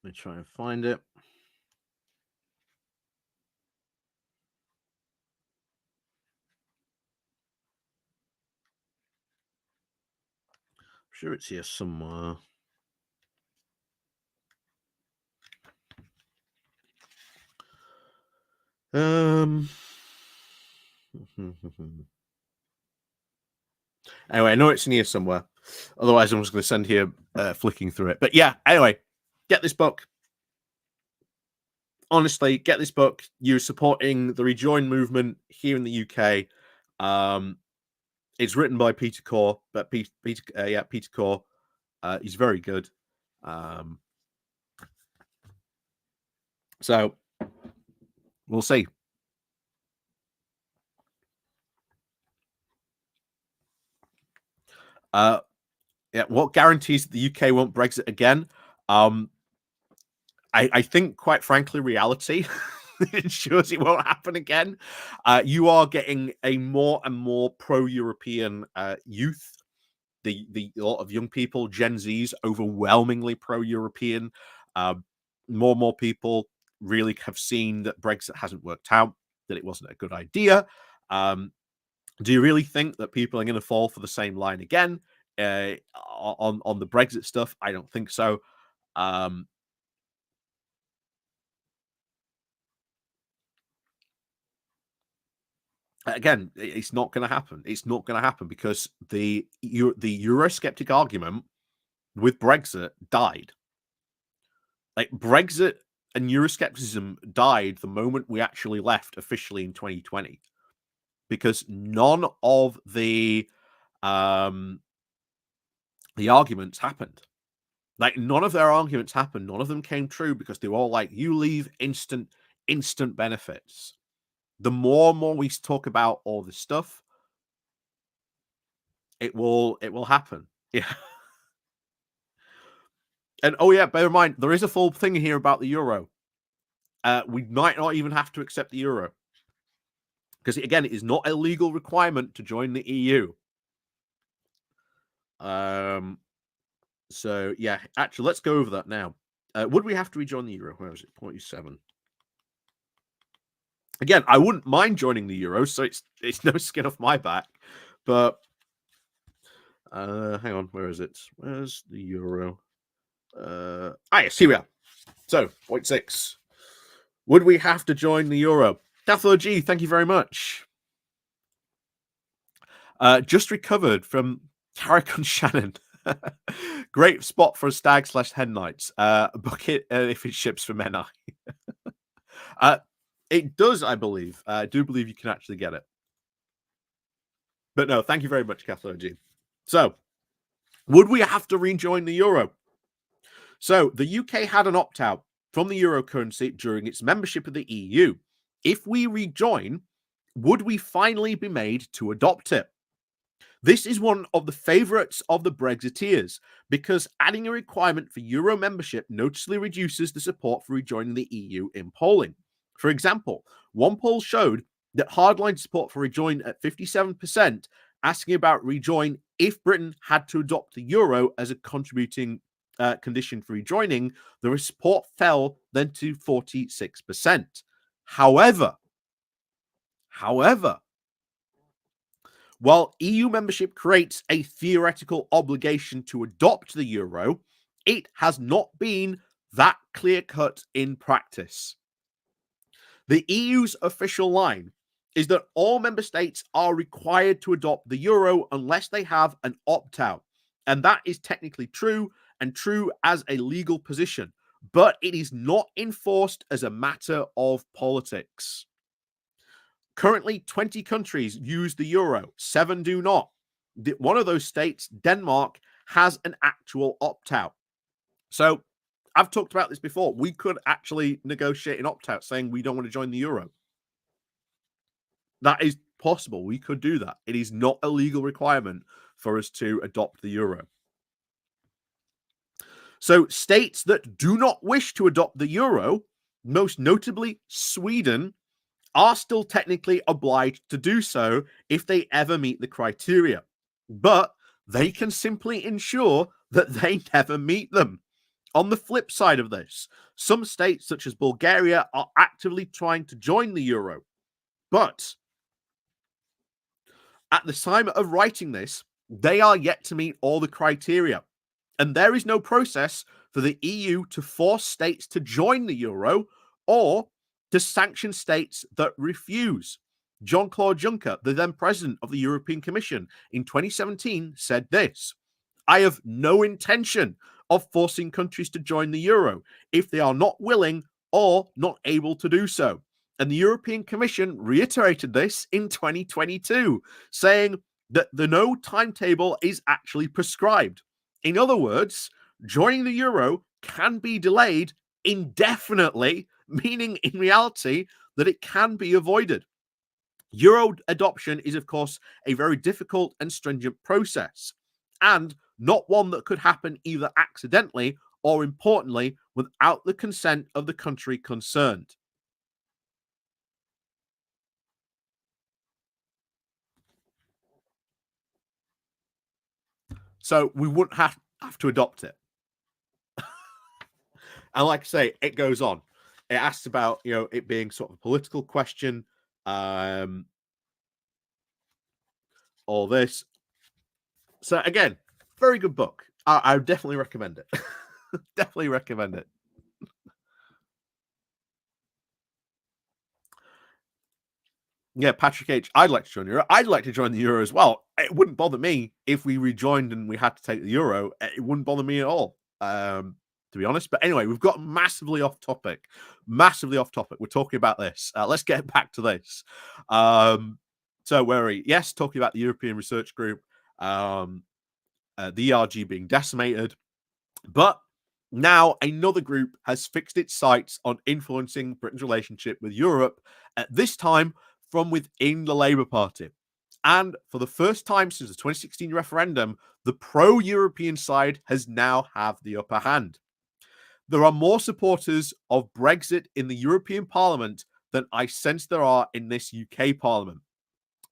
Let me try and find it. I'm sure it's here somewhere. Anyway, I know it's in here somewhere. Otherwise, I'm just going to send here flicking through it. But yeah, anyway, get this book. Honestly, get this book. You're supporting the Rejoin movement here in the UK. It's written by Peter Core, but Peter Core. He's very good. So we'll see. Yeah, what guarantees that the UK won't Brexit again? I think, quite frankly, reality ensures it won't happen again. You are getting a more and more pro-European youth. The a lot of young people, Gen Zs, overwhelmingly pro-European. More and more people really have seen that Brexit hasn't worked out, that it wasn't a good idea. Do you really think that people are going to fall for the same line again on the Brexit stuff? I don't think so. Again, it's not going to happen. It's not going to happen because the Eurosceptic argument with Brexit died. Like, Brexit and Euroscepticism died the moment we actually left officially in 2020, because none of the arguments happened. Like, none of their arguments happened. None of them came true because they were all like, you leave instant benefits. The more and more we talk about all this stuff, it will happen. Yeah. And oh yeah, bear in mind, there is a full thing here about the euro. We might not even have to accept the euro, because again, it is not a legal requirement to join the EU. So yeah, actually, let's go over that now. Would we have to rejoin the euro? Where is it? 47. Again, I wouldn't mind joining the euro, so it's no skin off my back. But hang on, where is it? Where's the euro? Yes, here we are. So 0.6. Would we have to join the euro? Daffo G, thank you very much. Just recovered from Carrick on Shannon. Great spot for a stag/hen nights. Book it if it ships from NI. It does, I believe. I do believe you can actually get it. But no, thank you very much, Cathlo G. So, would we have to rejoin the euro? So, the UK had an opt-out from the euro currency during its membership of the EU. If we rejoin, would we finally be made to adopt it? This is one of the favourites of the Brexiteers, because adding a requirement for euro membership noticeably reduces the support for rejoining the EU in polling. For example, one poll showed that hardline support for rejoin at 57%, asking about rejoin if Britain had to adopt the euro as a contributing condition for rejoining. The support fell then to 46%. However, while EU membership creates a theoretical obligation to adopt the euro, it has not been that clear-cut in practice. The EU's official line is that all member states are required to adopt the euro unless they have an opt-out. And that is technically true, and true as a legal position, but it is not enforced as a matter of politics. Currently, 20 countries use the euro, 7 do not. One of those states, Denmark, has an actual opt-out. So I've talked about this before. We could actually negotiate an opt-out saying we don't want to join the euro. That is possible. We could do that. It is not a legal requirement for us to adopt the euro. So states that do not wish to adopt the euro, most notably Sweden, are still technically obliged to do so if they ever meet the criteria. But they can simply ensure that they never meet them. On the flip side of this, some states, such as Bulgaria, are actively trying to join the euro. But at the time of writing this, they are yet to meet all the criteria. And there is no process for the EU to force states to join the euro or to sanction states that refuse. Jean-Claude Juncker, the then president of the European Commission, in 2017 said this: I have no intention of forcing countries to join the euro if they are not willing or not able to do so. And the European Commission reiterated this in 2022, saying that the no timetable is actually prescribed. In other words, joining the euro can be delayed indefinitely, meaning in reality that it can be avoided. Euro adoption is, of course, a very difficult and stringent process, and not one that could happen either accidentally or, importantly, without the consent of the country concerned. So we wouldn't have to adopt it. And like I say, it goes on. It asks about, it being sort of a political question, all this. So again, very good book. I would definitely recommend it. Definitely recommend it. Yeah, Patrick H. I'd like to join the euro. I'd like to join the euro as well. It wouldn't bother me if we rejoined and we had to take the euro. It wouldn't bother me at all, to be honest. But anyway, we've got massively off topic. Massively off topic. We're talking about this. Let's get back to this. So where are we? Yes, talking about the European Research Group, the ERG being decimated. But now another group has fixed its sights on influencing Britain's relationship with Europe, at this time from within the Labour Party. And for the first time since the 2016 referendum, the pro-European side has now have the upper hand. There are more supporters of Brexit in the European Parliament than I sense there are in this UK Parliament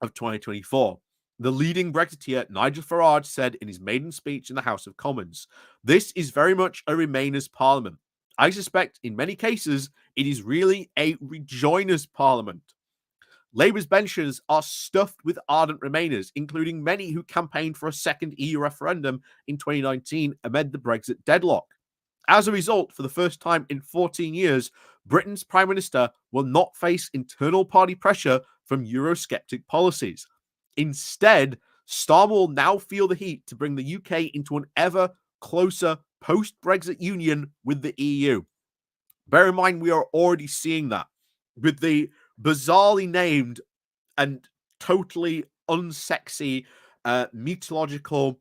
of 2024. The leading Brexiteer, Nigel Farage, said in his maiden speech in the House of Commons, "This is very much a Remainers' Parliament. I suspect in many cases it is really a Rejoiners' Parliament." Labour's benches are stuffed with ardent Remainers, including many who campaigned for a second EU referendum in 2019 amid the Brexit deadlock. As a result, for the first time in 14 years, Britain's Prime Minister will not face internal party pressure from Eurosceptic policies. Instead, Starmer will now feel the heat to bring the UK into an ever closer post-Brexit union with the EU. Bear in mind, we are already seeing that with the bizarrely named and totally unsexy metallurgical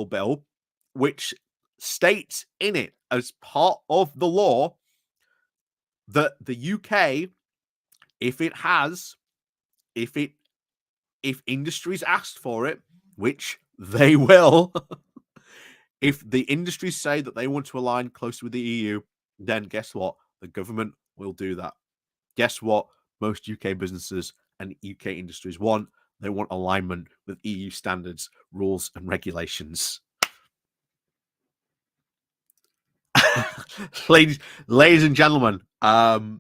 bill, which states in it as part of the law that the UK, if industries asked for it, which they will, if the industries say that they want to align closely with the EU, then guess what? The government will do that. Guess what? Most UK businesses and UK industries want. They want alignment with EU standards, rules, and regulations. ladies and gentlemen, I've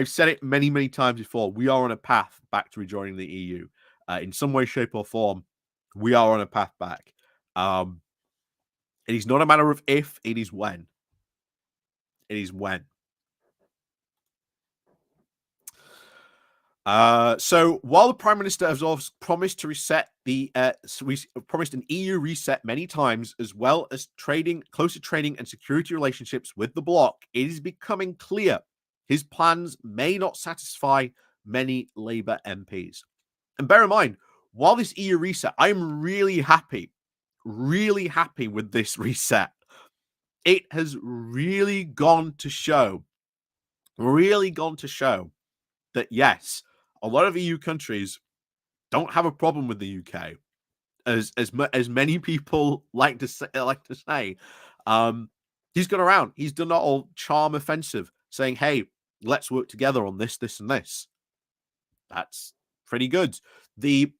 said it many times before. We are on a path back to rejoining the EU. In some way, shape, or form, we are on a path back. It is not a matter of if, it is when. It is when. So while the Prime Minister has promised to reset promised an EU reset many times, as well as closer trading and security relationships with the bloc, it is becoming clear his plans may not satisfy many Labour MPs. And bear in mind, while this EU reset, I am really happy with this reset. It has really gone to show that yes, a lot of EU countries don't have a problem with the UK, as many people like to say. He's gone around. He's done that whole charm offensive, saying, "Hey, let's work together on this, this, and this." That's pretty good. The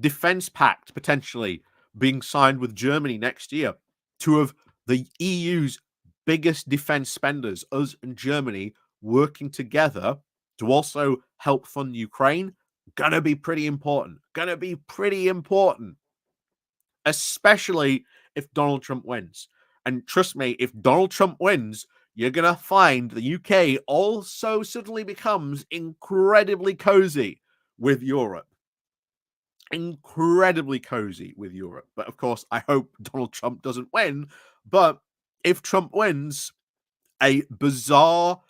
defense pact potentially being signed with Germany next year. Two of the EU's biggest defense spenders, us and Germany, working together to also help fund Ukraine, gonna be pretty important. Gonna be pretty important, especially if Donald Trump wins. And trust me, if Donald Trump wins, you're going to find the UK also suddenly becomes incredibly cozy with Europe. Incredibly cozy with Europe. But of course, I hope Donald Trump doesn't win. But if Trump wins, a bizarre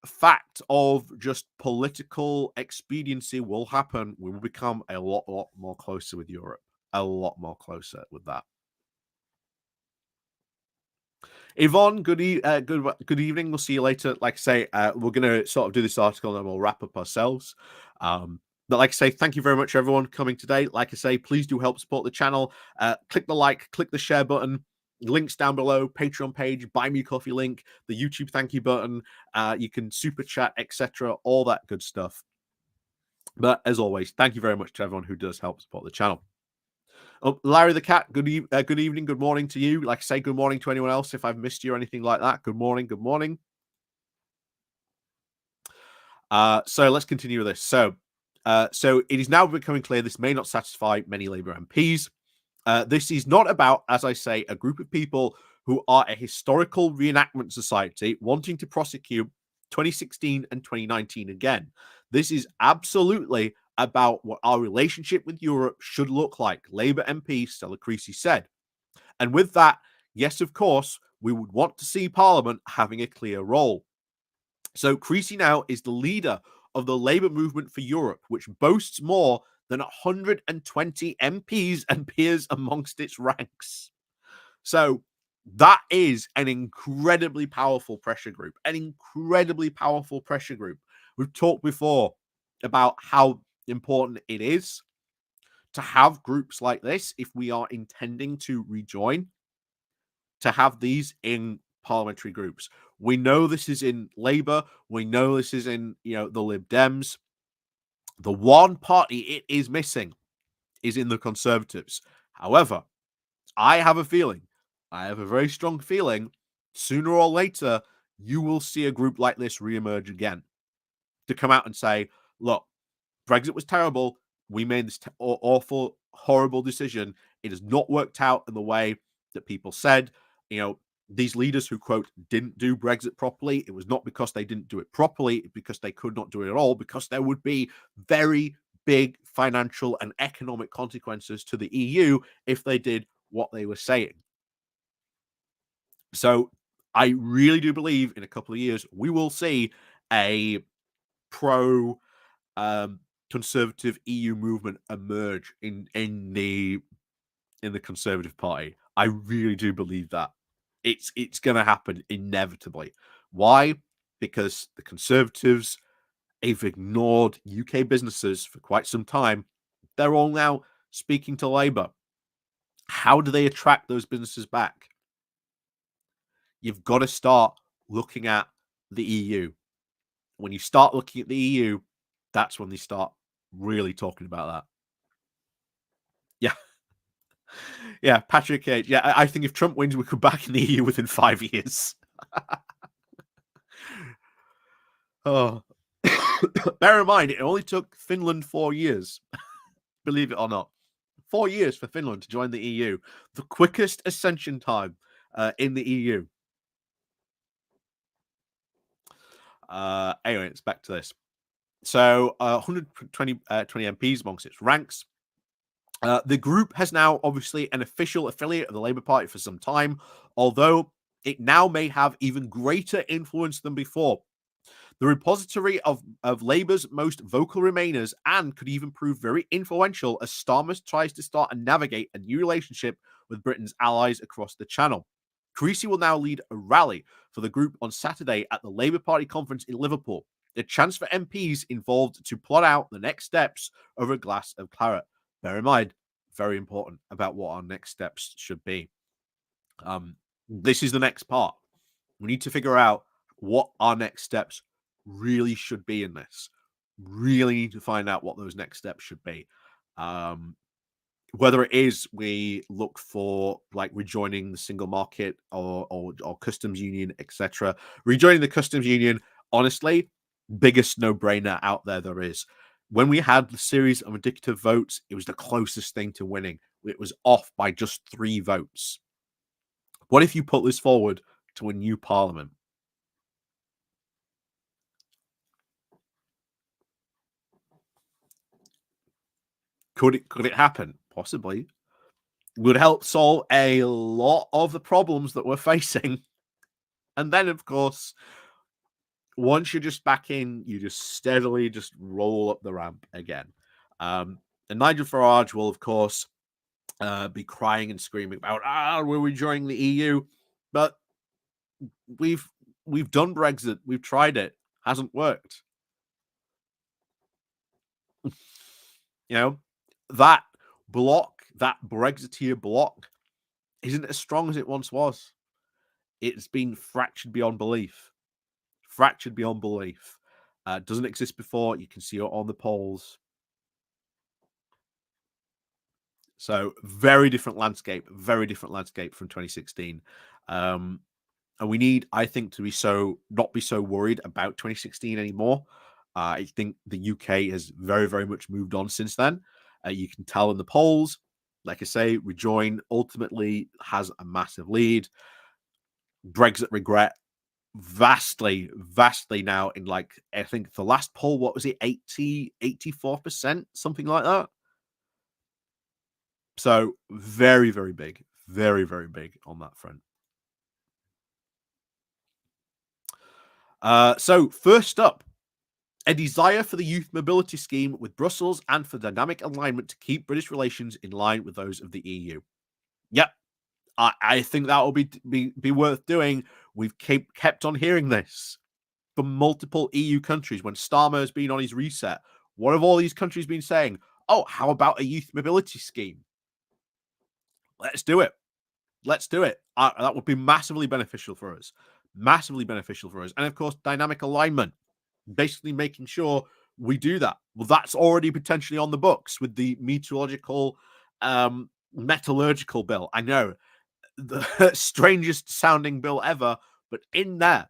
fact of just political expediency will happen. We will become a lot more closer with Europe. A lot more closer with that. Yvonne, good evening. We'll see you later. Like I say, we're going to sort of do this article and then we'll wrap up ourselves. But like I say, thank you very much, everyone, coming today. Like I say, please do help support the channel. Click the like, click the share button. Links down below, Patreon page, buy me a coffee link, the YouTube thank you button. You can super chat, etc. All that good stuff. But as always, thank you very much to everyone who does help support the channel. Oh, Larry the Cat, good evening, good morning to you. Like I say, good morning to anyone else if I've missed you or anything like that. Good morning, good morning. So let's continue with this. So it is now becoming clear this may not satisfy many Labour MPs. This is not about, as I say, a group of people who are a historical reenactment society wanting to prosecute 2016 and 2019 again. This is absolutely about what our relationship with Europe should look like, Labour MP Stella Creasy said. And with that, yes, of course, we would want to see Parliament having a clear role. So Creasy now is the leader of the Labour Movement for Europe, which boasts more than 120 MPs and peers amongst its ranks. So that is an incredibly powerful pressure group, an incredibly powerful pressure group. We've talked before about how important it is to have groups like this if we are intending to rejoin, to have these in parliamentary groups. We know this is in Labour. We know this is in, the Lib Dems. The one party it is missing is in the Conservatives. However, I have a very strong feeling, sooner or later, you will see a group like this reemerge again to come out and say, look, Brexit was terrible. We made this awful, horrible decision. It has not worked out in the way that people said. These leaders who, quote, didn't do Brexit properly, it was not because they didn't do it properly, because they could not do it at all, because there would be very big financial and economic consequences to the EU if they did what they were saying. So I really do believe in a couple of years we will see a pro conservative EU movement emerge in the Conservative Party. I really do believe that it's going to happen inevitably. Why? Because the Conservatives have ignored UK businesses for quite some time. They're all now speaking to Labour. How do they attract those businesses back? You've got to start looking at the EU. When you start looking at the EU, that's when they start really talking about that. Yeah. Yeah, Patrick H. Yeah, I think if Trump wins, we could back in the EU within 5 years. Oh. Bear in mind, it only took Finland 4 years, believe it or not. 4 years for Finland to join the EU. The quickest ascension time in the EU. Anyway, it's back to this. So 120 MPs amongst its ranks. The group has now obviously an official affiliate of the Labour Party for some time, although it now may have even greater influence than before. The repository of Labour's most vocal remainers and could even prove very influential as Starmer tries to start and navigate a new relationship with Britain's allies across the Channel. Creasy will now lead a rally for the group on Saturday at the Labour Party conference in Liverpool, a chance for MPs involved to plot out the next steps over a glass of claret. Bear in mind, very important about what our next steps should be. This is the next part. We need to figure out what our next steps really should be in this. Really need to find out what those next steps should be. whether it is we look for like rejoining the single market or customs union, etc. Rejoining the customs union, honestly, biggest no-brainer out there is. When we had the series of indicative votes, it was the closest thing to winning. It was off by just 3 votes. What if you put this forward to a new parliament? Could it happen? Possibly. Would help solve a lot of the problems that we're facing. And then, of course, once you're just back in, you just steadily just roll up the ramp again. And Nigel Farage will, of course, be crying and screaming about, we're rejoining the EU. But we've done Brexit. We've tried it. Hasn't worked. You know, that block, that Brexiteer block, isn't as strong as it once was. It's been fractured beyond belief. Fractured beyond belief. Doesn't exist before. You can see it on the polls. So very different landscape from 2016. And we need, I think, to not be so worried about 2016 anymore. I think the UK has very, very much moved on since then. You can tell in the polls. Like I say, Rejoin ultimately has a massive lead. Brexit regret vastly now in, like, I think the last poll, what was it, 84%, something like that. So very, very big, very, very big on that front. So first up, a desire for the youth mobility scheme with Brussels and for dynamic alignment to keep British relations in line with those of the EU. Yep, I think that will be worth doing. We've kept on hearing this from multiple EU countries. When Starmer has been on his reset, what have all these countries been saying? Oh, how about a youth mobility scheme? Let's do it. Let's do it. That would be massively beneficial for us. Massively beneficial for us. And of course, dynamic alignment, basically making sure we do that. Well, that's already potentially on the books with the meteorological, metallurgical bill. I know, the strangest sounding bill ever, but in there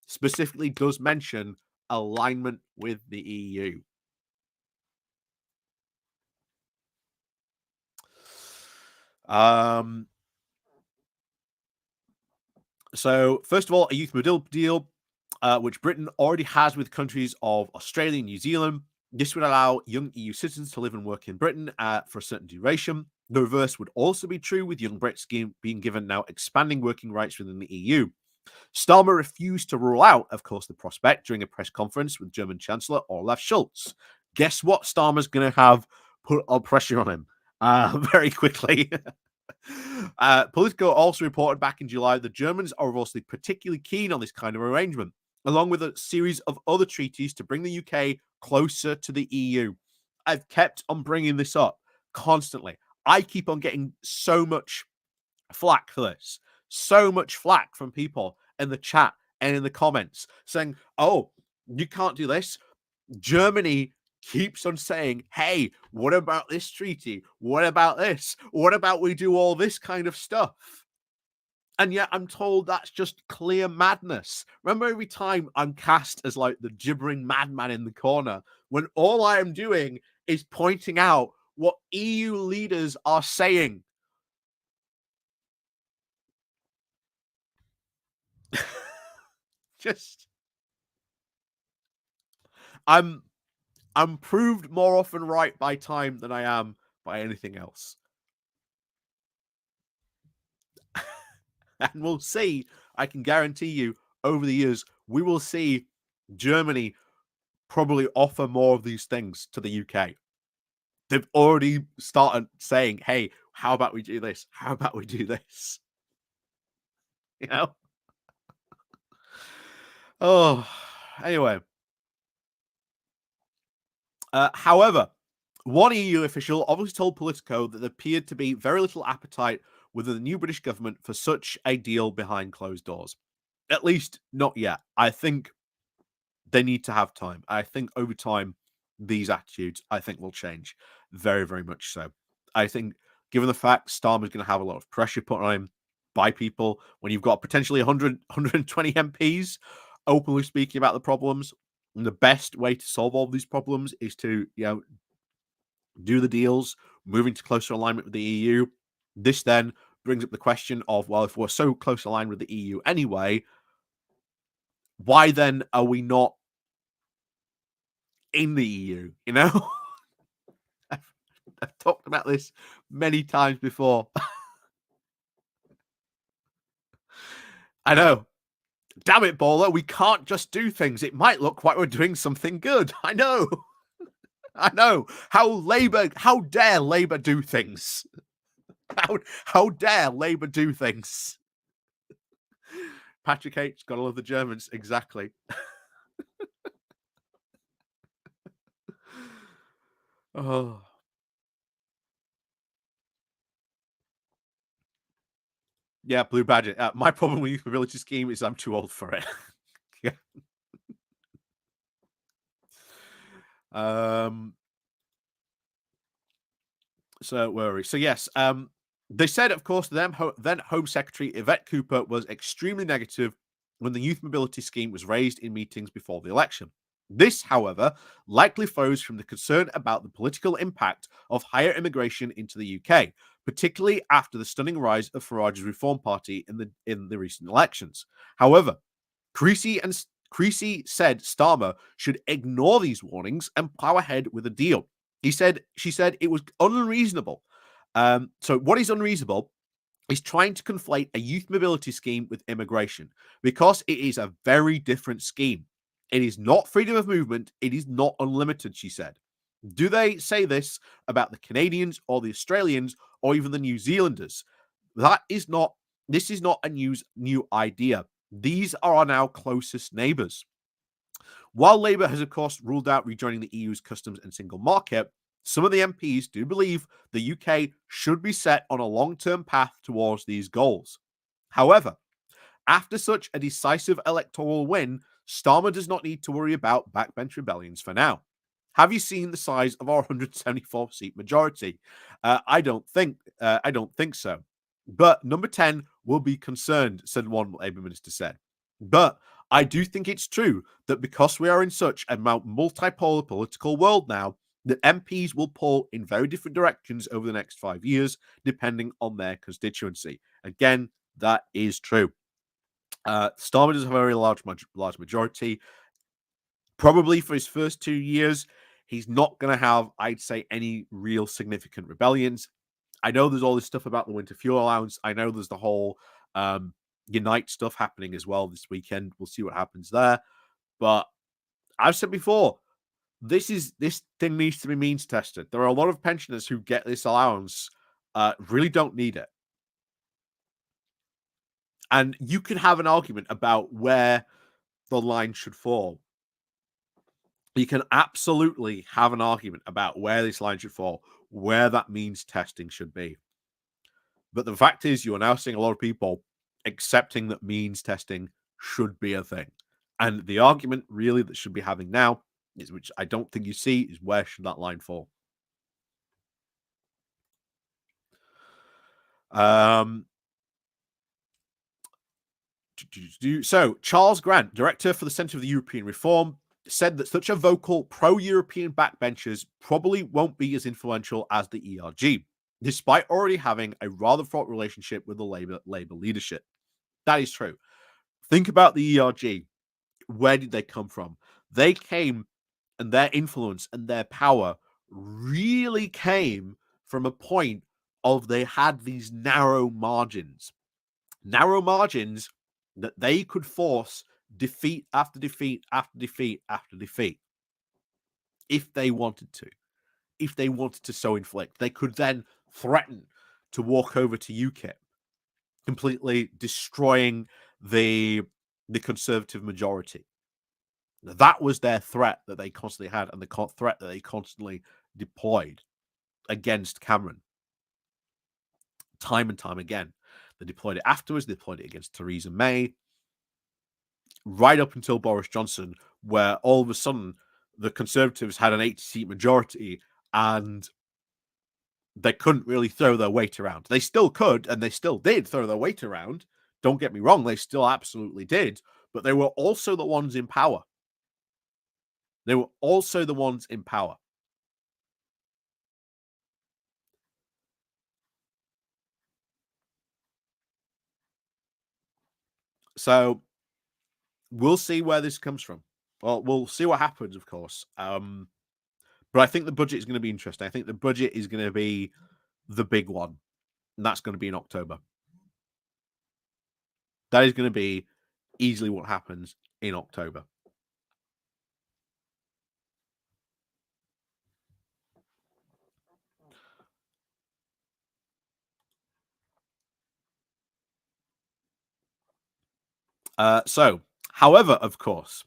specifically does mention alignment with the EU. So first of all, a youth mobility deal, which Britain already has with countries of Australia and New Zealand. This would allow young EU citizens to live and work in Britain for a certain duration. The reverse would also be true, with young Brits being given now expanding working rights within the EU. Starmer refused to rule out, of course, the prospect during a press conference with German Chancellor Olaf Scholz. Guess what? Starmer's going to have put pressure on him very quickly. Politico also reported back in July the Germans are obviously particularly keen on this kind of arrangement, along with a series of other treaties to bring the UK closer to the EU. I've kept on bringing this up constantly. I keep on getting so much flack for this, so much flack from people in the chat and in the comments saying, oh, you can't do this. Germany keeps on saying, hey, what about this treaty? What about this? What about we do all this kind of stuff? And yet I'm told that's just clear madness. Remember, every time I'm cast as like the gibbering madman in the corner, when all I am doing is pointing out what EU leaders are saying. Just, I'm proved more often right by time than I am by anything else. And we'll see. I can guarantee you, over the years, we will see Germany probably offer more of these things to the UK. They've already started saying, hey, how about we do this? How about we do this? You know? Oh, anyway. However, one EU official obviously told Politico that there appeared to be very little appetite within the new British government for such a deal behind closed doors. At least not yet. I think they need to have time. I think over time, these attitudes, I think, will change very, very much so. I think given the fact Starmer's going to have a lot of pressure put on him by people when you've got potentially 120 MPs openly speaking about the problems. And the best way to solve all these problems is to, do the deals, moving to closer alignment with the EU. This then brings up the question of, well, if we're so close aligned with the EU anyway, why then are we not in the EU? I've talked about this many times before. I know. Damn it, Bowler, we can't just do things. It might look like we're doing something good. I know. I know. How dare Labour do things? How dare Labour do things? Patrick H. Gotta love the Germans. Exactly. Oh. Yeah, Blue Badger. My problem with Youth Mobility Scheme is I'm too old for it. Yeah. So where are we? So yes, they said, of course, then Home Secretary Yvette Cooper was extremely negative when the youth mobility scheme was raised in meetings before the election. This, however, likely flows from the concern about the political impact of higher immigration into the UK, particularly after the stunning rise of Farage's Reform Party in the recent elections. However, Creasy said Starmer should ignore these warnings and plow ahead with a deal. She said it was unreasonable. So what is unreasonable is trying to conflate a youth mobility scheme with immigration, because it is a very different scheme. It is not freedom of movement. It is not unlimited, she said. Do they say this about the Canadians or the Australians or even the New Zealanders? This is not a new idea. These are our now closest neighbours. While Labour has, of course, ruled out rejoining the EU's customs and single market, some of the MPs do believe the UK should be set on a long-term path towards these goals. However, after such a decisive electoral win, Starmer does not need to worry about backbench rebellions for now. Have you seen the size of our 174-seat majority? I don't think so. But number 10 will be concerned, said one Labour minister said. But I do think it's true that because we are in such a multipolar political world now, that MPs will pull in very different directions over the next 5 years, depending on their constituency. Again, that is true. Starmer does have a very large majority. Probably for his first 2 years, he's not going to have, I'd say, any real significant rebellions. I know there's all this stuff about the winter fuel allowance. I know there's the whole Unite stuff happening as well this weekend. We'll see what happens there. But I've said before, this thing needs to be means tested. There are a lot of pensioners who get this allowance, really don't need it. And you can have an argument about where the line should fall. You can absolutely have an argument about where this line should fall, where that means testing should be. But the fact is, you are now seeing a lot of people accepting that means testing should be a thing. And the argument really that should be having now, is, which I don't think you see, is where should that line fall? So Charles Grant, director for the Centre for the European Reform, said that such a vocal pro-European backbenchers probably won't be as influential as the ERG, despite already having a rather fraught relationship with the Labour leadership. That is true. Think about the ERG. Where did they come from? They came, and their influence and their power really came from a point of they had these narrow margins that they could force defeat after defeat after defeat after defeat if they wanted to. If they wanted to so inflict, they could then threaten to walk over to UKIP, completely destroying the Conservative majority. That was their threat that they constantly had, and the threat that they constantly deployed against Cameron. Time and time again. They deployed it afterwards. They deployed it against Theresa May. Right up until Boris Johnson, where all of a sudden the Conservatives had an 80-seat majority and they couldn't really throw their weight around. They still could, and they still did throw their weight around. Don't get me wrong, they still absolutely did, but they were also the ones in power. They were also the ones in power. So we'll see where this comes from. Well, we'll see what happens, of course. But I think the budget is going to be interesting. I think the budget is going to be the big one, and that's going to be in October. That is going to be easily what happens in October. However, of course,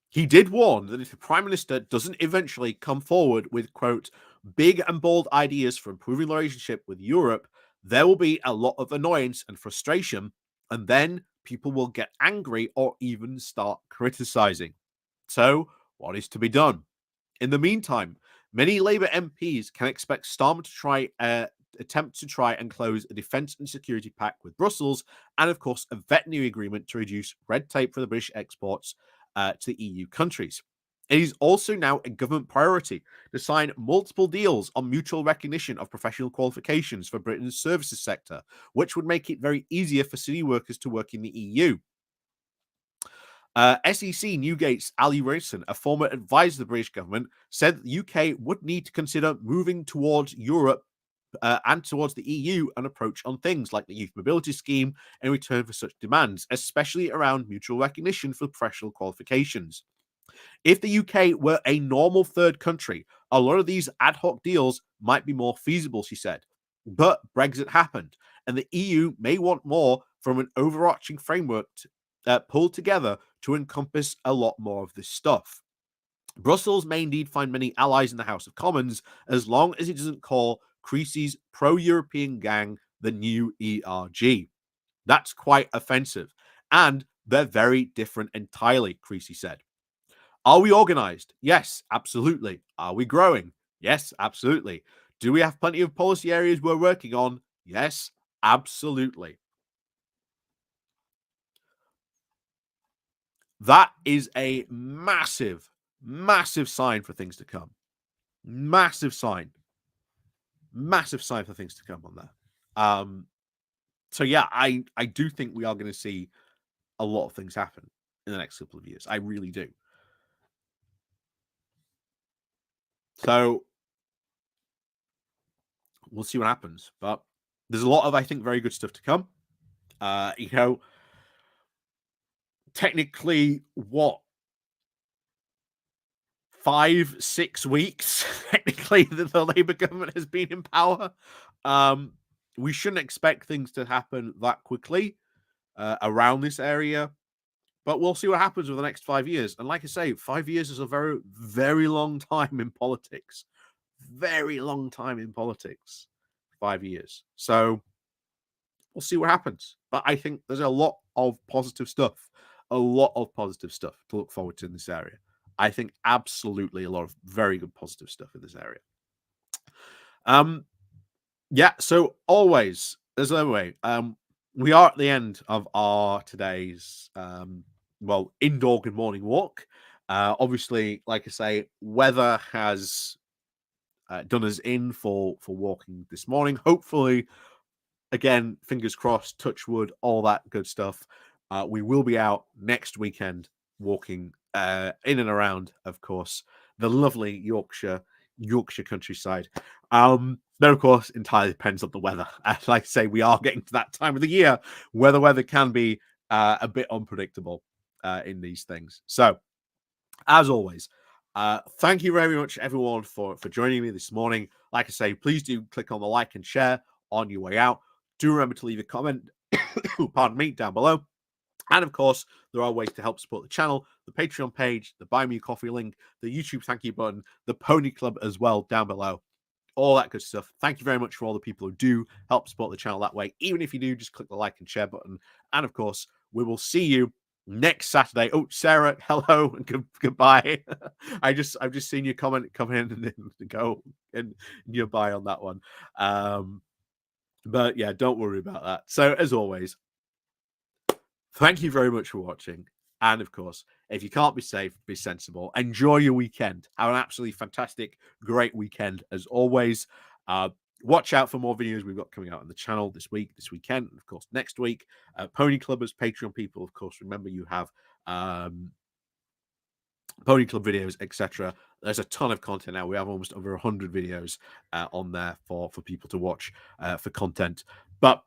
he did warn that if the Prime Minister doesn't eventually come forward with, quote, big and bold ideas for improving the relationship with Europe, there will be a lot of annoyance and frustration, and then people will get angry or even start criticizing. So, what is to be done? In the meantime, many Labour MPs can expect Starmer to attempt to try and close a defence and security pact with Brussels, and of course a veterinary agreement to reduce red tape for the British exports to the EU countries. It is also now a government priority to sign multiple deals on mutual recognition of professional qualifications for Britain's services sector, which would make it very easier for city workers to work in the EU. SEC Newgate's Ali Rayson, a former advisor to the British government, said the UK would need to consider moving towards Europe and towards the EU an approach on things like the Youth Mobility Scheme in return for such demands, especially around mutual recognition for professional qualifications. If the UK were a normal third country, a lot of these ad hoc deals might be more feasible, she said. But Brexit happened, and the EU may want more from an overarching framework pulled together to encompass a lot more of this stuff. Brussels may indeed find many allies in the House of Commons as long as it doesn't call Creasy's pro-European gang the new ERG. That's quite offensive, and they're very different entirely, Creasy said. Are we organized? Yes, absolutely. Are we growing? Yes, absolutely. Do we have plenty of policy areas we're working on? Yes, absolutely. That is a massive, massive sign for things to come. Massive sign. Massive sign for things to come on there. So yeah, I do think we are going to see a lot of things happen in the next couple of years. I really do. So we'll see what happens. But there's a lot of, I think, very good stuff to come. You know, technically, what 5-6 weeks technically that the Labour government has been in power. We shouldn't expect things to happen that quickly around this area, but we'll see what happens over the next 5 years. And like I say, 5 years is a very, very long time in politics. Very long time in politics. 5 years. So we'll see what happens. But I think there's a lot of positive stuff. A lot of positive stuff to look forward to in this area. I think absolutely a lot of very good positive stuff in this area. Yeah, so always, there's no way. We are at the end of our today's indoor good morning walk. Obviously, like I say, weather has done us in for walking this morning. Hopefully, again, fingers crossed, touch wood, all that good stuff. We will be out next weekend walking in and around, of course, the lovely Yorkshire countryside. Then, of course, entirely depends on the weather. Like I say, we are getting to that time of the year where the weather can be a bit unpredictable in these things. So, as always, thank you very much, everyone, for joining me this morning. Like I say, please do click on the like and share on your way out. Do remember to leave a comment, pardon me, down below. And of course, there are ways to help support the channel, the Patreon page, the Buy Me a Coffee link, the YouTube thank you button, the Pony Club as well down below. All that good stuff. Thank you very much for all the people who do help support the channel that way. Even if you do, just click the like and share button. And of course, we will see you next Saturday. Oh, Sarah, hello and goodbye. I've just seen your comment come in and then go and your bye on that one. But yeah, don't worry about that. So as always, thank you very much for watching. And of course, if you can't be safe, be sensible. Enjoy your weekend. Have an absolutely fantastic, great weekend as always. Uh, watch out for more videos we've got coming out on the channel this week, this weekend, and of course next week. Pony Clubbers, Patreon people, of course, remember you have Pony Club videos, etc. There's a ton of content now. We have almost over 100 videos on there for people to watch for content. But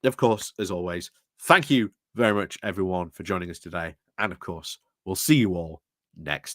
of course, as always, thank you very much, everyone, for joining us today. And of course, we'll see you all next